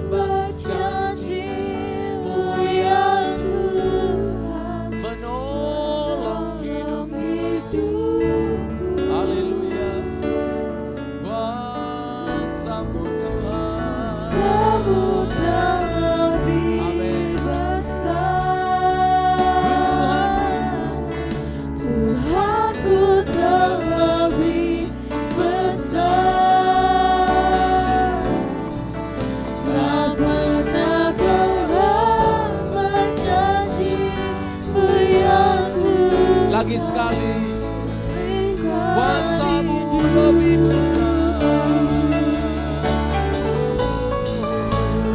lagi sekali. Kuasa-Mu lebih besar.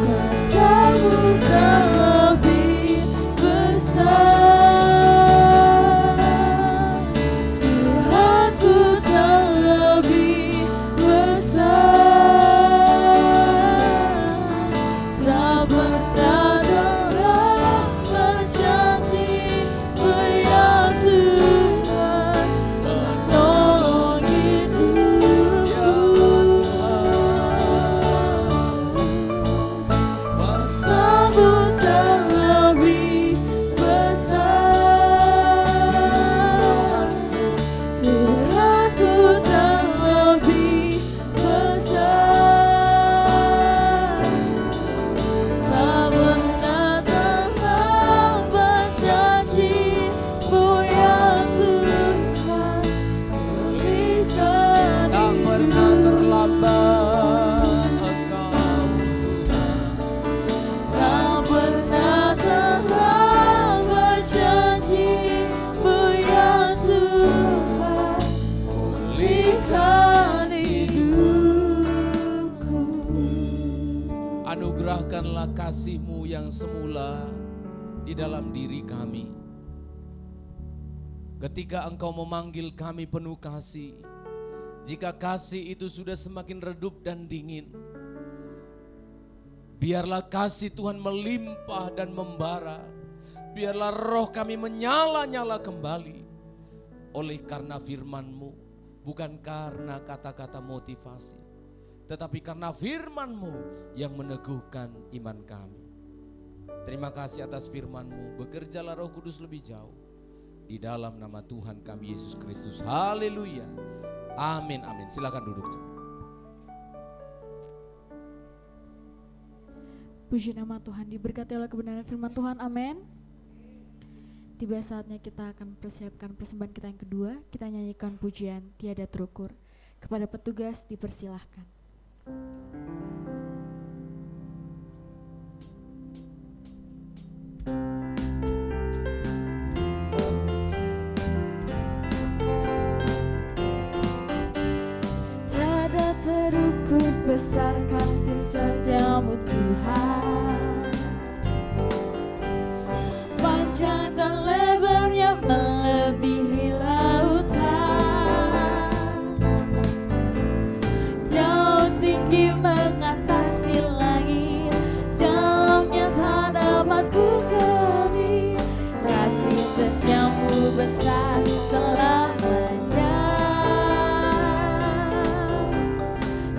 Kuasa-Mu kan lebih besar. Tuhanku kan lebih besar. Tak pernah dalam berjanji-Mu ya Tuhan, menolong hidupku. Kuasa-Mu kan lebih besar. Tuhanku kan lebih besar. Tak pernah terlambat janji-Mu ya Tuhan, pulihkan Tak pernah terlambat Engkau Tuhan. Tak pernah terlambat janji-Mu ya Tuhan, pulihkan hidupku. Anugerahkanlah kasih-Mu yang semula di dalam diri kami. Ketika Engkau memanggil kami penuh kasih, jika kasih itu sudah semakin redup dan dingin, biarlah kasih Tuhan melimpah dan membara. Biarlah roh kami menyala-nyala kembali oleh karena firman-Mu, bukan karena kata-kata motivasi, tetapi karena firman-Mu yang meneguhkan iman kami. Terima kasih atas firman-Mu. Bekerjalah Roh Kudus lebih jauh di dalam nama Tuhan kami Yesus Kristus. Haleluya. Amin, amin. Silakan duduk. Puji nama Tuhan, diberkati oleh kebenaran firman Tuhan, amin. Tiba saatnya kita akan persiapkan persembahan kita yang kedua. Kita nyanyikan pujian Tiada Terukur. Kepada petugas dipersilahkan. Tiada terukur besar kasih setiamu Tuhan, panjang dan lebarnya melebihi lautan, jauh tinggi mengatasi langit, dalamnya tak dapat ku sebi. Kasih setiamu besar selamanya,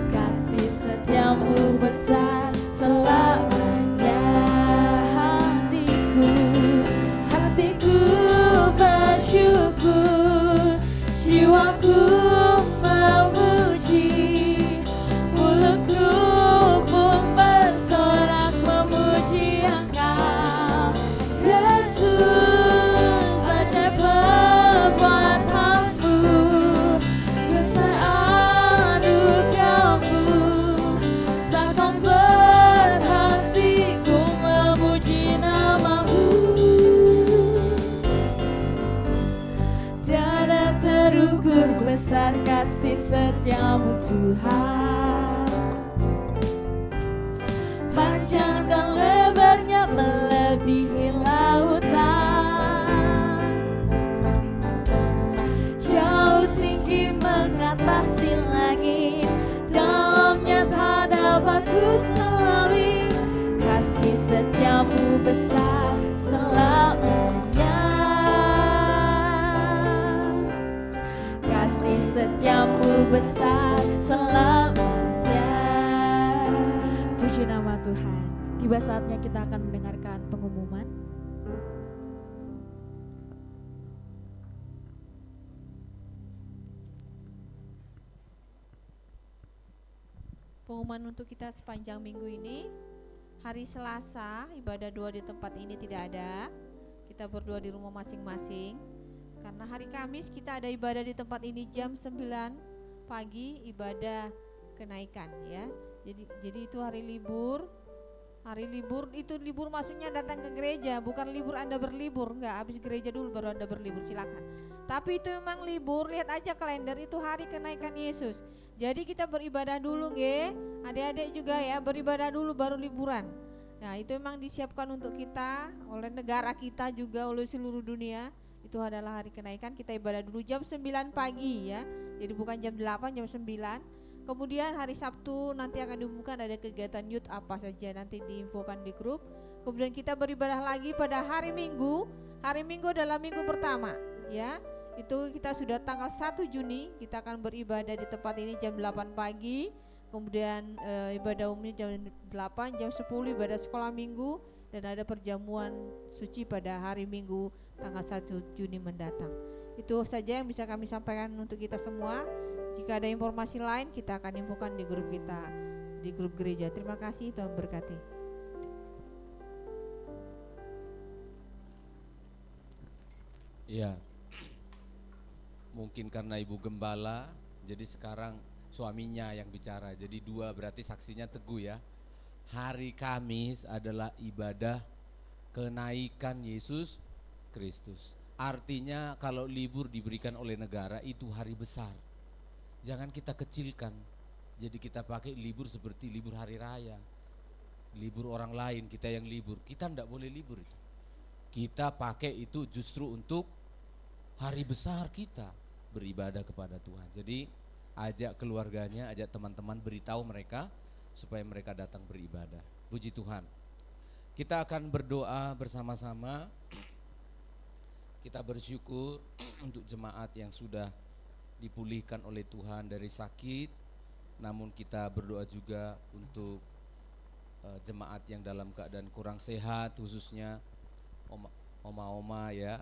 kasih setiamu besar selamanya. Hatiku bersyukur, jiwaku memuji, mulutku pun bersorak memuji Engkau. Yesus, ajaib perbuatanmu, besar anugerahmu, takkan berhenti ku memuji namamu. Tiada terukur besar kasih setiamu Tuhan, panjang dan lebarnya melebihi lautan, jauh tinggi mengatasi langit, dalamnya tak dapat ku selami. Kasih setiamu besar selamanya, kasih setiamu besar selamanya. Puji nama Tuhan. Tiba saatnya kita akan mendengarkan pengumuman. Pengumuman untuk kita sepanjang minggu ini. Hari Selasa ibadah doa di tempat ini tidak ada. Kita berdoa di rumah masing-masing. Karena hari Kamis kita ada ibadah di tempat ini jam 9 pagi, ibadah kenaikan ya. Jadi itu hari libur. Hari libur itu libur maksudnya datang ke gereja, bukan libur Anda berlibur, enggak, habis gereja dulu baru Anda berlibur, silakan. Tapi itu memang libur, lihat aja kalender itu hari kenaikan Yesus. Jadi kita beribadah dulu nge, adik-adik juga ya, beribadah dulu baru liburan. Nah itu memang disiapkan untuk kita oleh negara kita juga, oleh seluruh dunia. Itu adalah hari kenaikan, kita ibadah dulu jam 9 pagi ya. Jadi bukan jam 8, jam 9. Kemudian hari Sabtu nanti akan diumumkan ada kegiatan youth apa saja, nanti diinfokan di grup. Kemudian kita beribadah lagi pada hari Minggu. Hari Minggu adalah minggu pertama ya. Itu kita sudah tanggal 1 Juni, kita akan beribadah di tempat ini jam 8 pagi. Kemudian ibadah umumnya jam 8, jam 10 ibadah sekolah minggu. Dan ada perjamuan suci pada hari Minggu tanggal 1 Juni mendatang. Itu saja yang bisa kami sampaikan untuk kita semua. Jika ada informasi lain kita akan infokan di grup kita, di grup gereja. Terima kasih, Tuhan berkati. Ya, mungkin karena ibu gembala, jadi sekarang suaminya yang bicara. Jadi dua, berarti saksinya teguh ya. Hari Kamis adalah ibadah kenaikan Yesus Kristus. Artinya kalau libur diberikan oleh negara itu hari besar. Jangan kita kecilkan. Jadi kita pakai libur seperti libur hari raya, libur orang lain, kita yang libur. Kita tidak boleh libur. Kita pakai itu justru untuk hari besar kita beribadah kepada Tuhan. Jadi ajak keluarganya, ajak teman-teman, beritahu mereka supaya mereka datang beribadah. Puji Tuhan. Kita akan berdoa bersama-sama. Kita bersyukur untuk jemaat yang sudah dipulihkan oleh Tuhan dari sakit. Namun kita berdoa juga untuk jemaat yang dalam keadaan kurang sehat, khususnya oma-oma ya,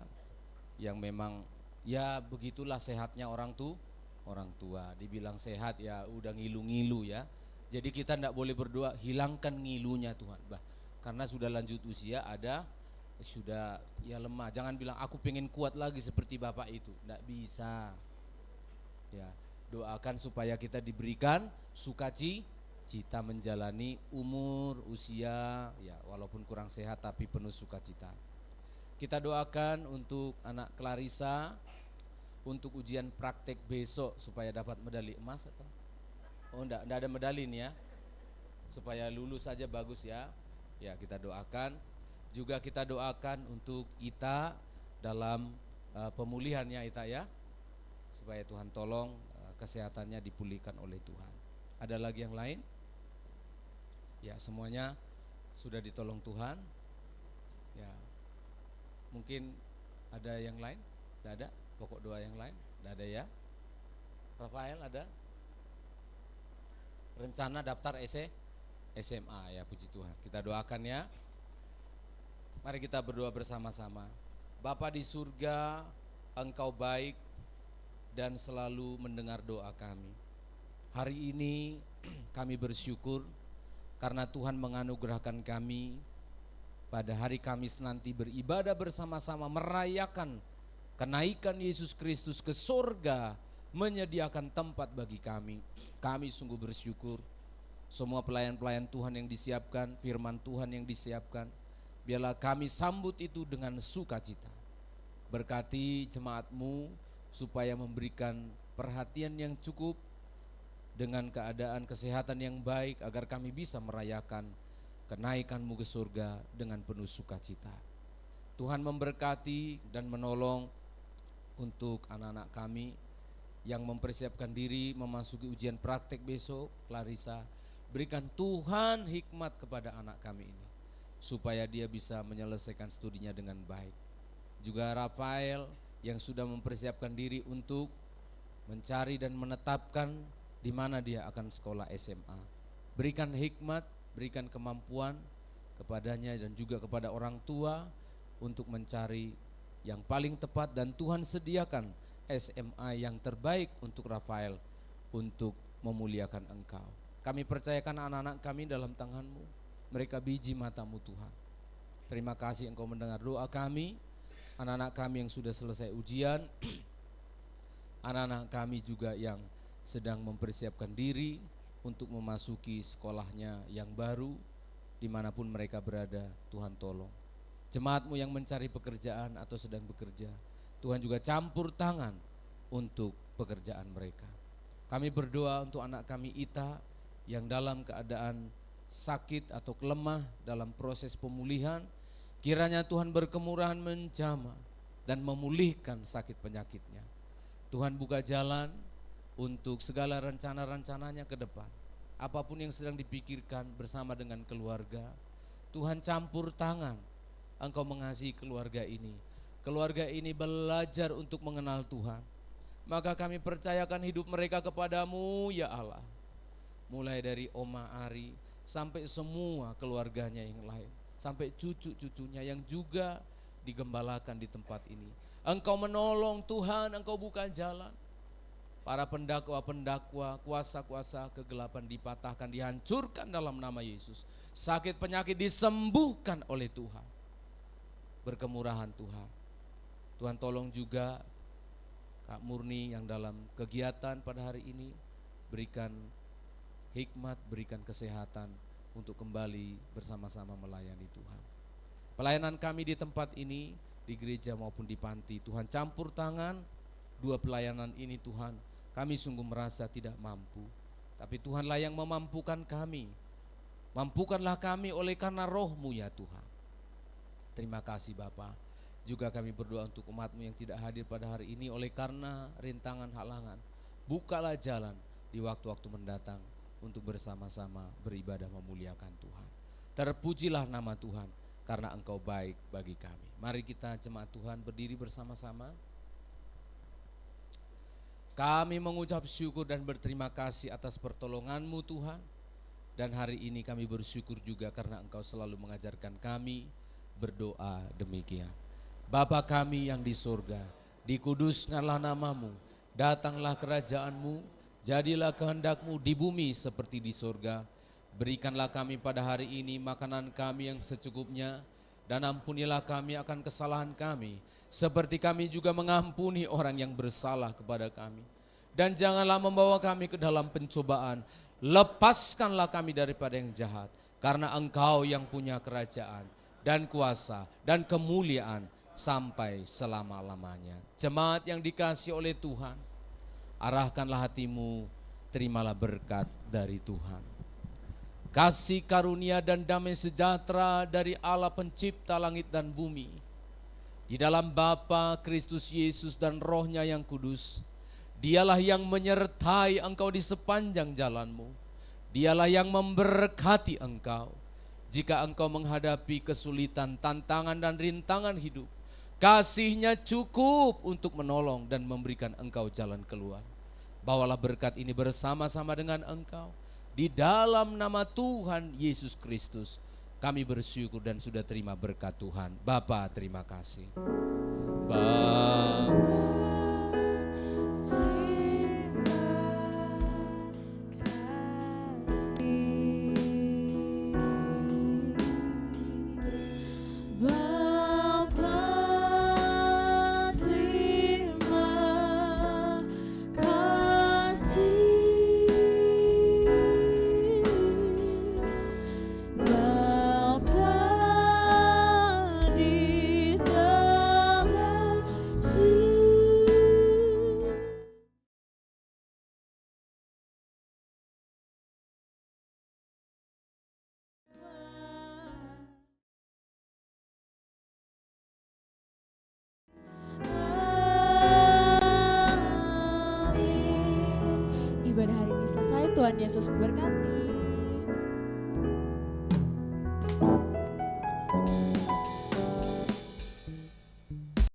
yang memang ya begitulah sehatnya orang tua. Dibilang sehat ya udah ngilu-ngilu ya. Jadi kita tidak boleh berdoa hilangkan ngilunya Tuhan, karena sudah lanjut usia, sudah ya lemah. Jangan bilang aku pengen kuat lagi seperti bapak itu, tidak bisa. Ya, doakan supaya kita diberikan sukacita menjalani umur usia ya, walaupun kurang sehat tapi penuh sukacita. Kita doakan untuk anak Clarissa untuk ujian praktek besok supaya dapat medali emas atau enggak ada medali nih ya, supaya lulus saja bagus ya. Ya kita doakan. Juga kita doakan untuk Ita dalam pemulihannya Ita ya, supaya Tuhan tolong kesehatannya dipulihkan oleh Tuhan. Ada lagi yang lain? Ya semuanya sudah ditolong Tuhan. Ya mungkin ada yang lain? Tidak ada? Pokok doa yang lain? Tidak ada ya? Rafael ada? Rencana daftar SMA ya, puji Tuhan. Kita doakan ya. Mari kita berdoa bersama-sama. Bapa di surga, Engkau baik dan selalu mendengar doa kami. Hari ini kami bersyukur karena Tuhan menganugerahkan kami pada hari Kamis nanti beribadah bersama-sama merayakan kenaikan Yesus Kristus ke surga, menyediakan tempat bagi kami. Kami sungguh bersyukur. Semua pelayan-pelayan Tuhan yang disiapkan, firman Tuhan yang disiapkan, biarlah kami sambut itu dengan sukacita. Berkati jemaat-Mu supaya memberikan perhatian yang cukup dengan keadaan kesehatan yang baik, agar kami bisa merayakan kenaikan-Mu ke surga dengan penuh sukacita. Tuhan memberkati dan menolong untuk anak-anak kami yang mempersiapkan diri memasuki ujian praktek besok. Clarissa, berikan Tuhan hikmat kepada anak kami ini supaya dia bisa menyelesaikan studinya dengan baik. Juga Rafael yang sudah mempersiapkan diri untuk mencari dan menetapkan di mana dia akan sekolah SMA. Berikan hikmat, berikan kemampuan kepadanya dan juga kepada orang tua untuk mencari yang paling tepat, dan Tuhan sediakan SMA yang terbaik untuk Rafael untuk memuliakan Engkau. Kami percayakan anak-anak kami dalam tangan-Mu, mereka biji mata-Mu Tuhan. Terima kasih Engkau mendengar doa kami. Anak-anak kami yang sudah selesai ujian, anak-anak kami juga yang sedang mempersiapkan diri untuk memasuki sekolahnya yang baru, dimanapun mereka berada. Tuhan tolong jemaat-Mu yang mencari pekerjaan atau sedang bekerja, Tuhan juga campur tangan untuk pekerjaan mereka. Kami berdoa untuk anak kami Ita yang dalam keadaan sakit atau lemah dalam proses pemulihan. Kiranya Tuhan berkemurahan menjamah dan memulihkan sakit penyakitnya. Tuhan buka jalan untuk segala rencana-rencananya ke depan. Apapun yang sedang dipikirkan bersama dengan keluarga, Tuhan campur tangan. Engkau mengasihi keluarga ini. Keluarga ini belajar untuk mengenal Tuhan. Maka kami percayakan hidup mereka kepadamu ya Allah. Mulai dari Oma Ari sampai semua keluarganya yang lain, sampai cucu-cucunya yang juga digembalakan di tempat ini. Engkau menolong Tuhan, Engkau buka jalan. Para pendakwa-pendakwa, kuasa-kuasa kegelapan dipatahkan, dihancurkan dalam nama Yesus. Sakit penyakit disembuhkan oleh Tuhan. Berkemurahan Tuhan. Tuhan tolong juga Kak Murni yang dalam kegiatan pada hari ini, berikan hikmat, berikan kesehatan untuk kembali bersama-sama melayani Tuhan. Pelayanan kami di tempat ini, di gereja maupun di panti, Tuhan campur tangan. Dua pelayanan ini Tuhan, kami sungguh merasa tidak mampu, tapi Tuhanlah yang memampukan kami. Mampukanlah kami oleh karena Roh-Mu ya Tuhan. Terima kasih Bapa. Juga kami berdoa untuk umat-Mu yang tidak hadir pada hari ini oleh karena rintangan halangan. Bukalah jalan di waktu-waktu mendatang untuk bersama-sama beribadah memuliakan Tuhan. Terpujilah nama Tuhan karena Engkau baik bagi kami. Mari kita jemaat Tuhan berdiri bersama-sama. Kami mengucap syukur dan berterima kasih atas pertolongan-Mu Tuhan. Dan hari ini kami bersyukur juga karena Engkau selalu mengajarkan kami berdoa demikian. Bapa kami yang di surga, dikuduskanlah nama-Mu, datanglah kerajaan-Mu, jadilah kehendak-Mu di bumi seperti di surga. Berikanlah kami pada hari ini makanan kami yang secukupnya, dan ampunilah kami akan kesalahan kami, seperti kami juga mengampuni orang yang bersalah kepada kami. Dan janganlah membawa kami ke dalam pencobaan, lepaskanlah kami daripada yang jahat, karena Engkau yang punya kerajaan dan kuasa dan kemuliaan sampai selama-lamanya. Jemaat yang dikasihi oleh Tuhan, arahkanlah hatimu, terimalah berkat dari Tuhan. Kasih karunia dan damai sejahtera dari Allah pencipta langit dan bumi, di dalam Bapa, Kristus Yesus dan Roh-Nya yang kudus. Dialah yang menyertai engkau di sepanjang jalanmu. Dialah yang memberkati engkau jika engkau menghadapi kesulitan, tantangan dan rintangan hidup. Kasih-Nya cukup untuk menolong dan memberikan engkau jalan keluar. Bawalah berkat ini bersama-sama dengan engkau. Di dalam nama Tuhan Yesus Kristus kami bersyukur dan sudah terima berkat Tuhan. Bapa, terima kasih. Ibadah hari ini selesai, Tuhan Yesus memberkati.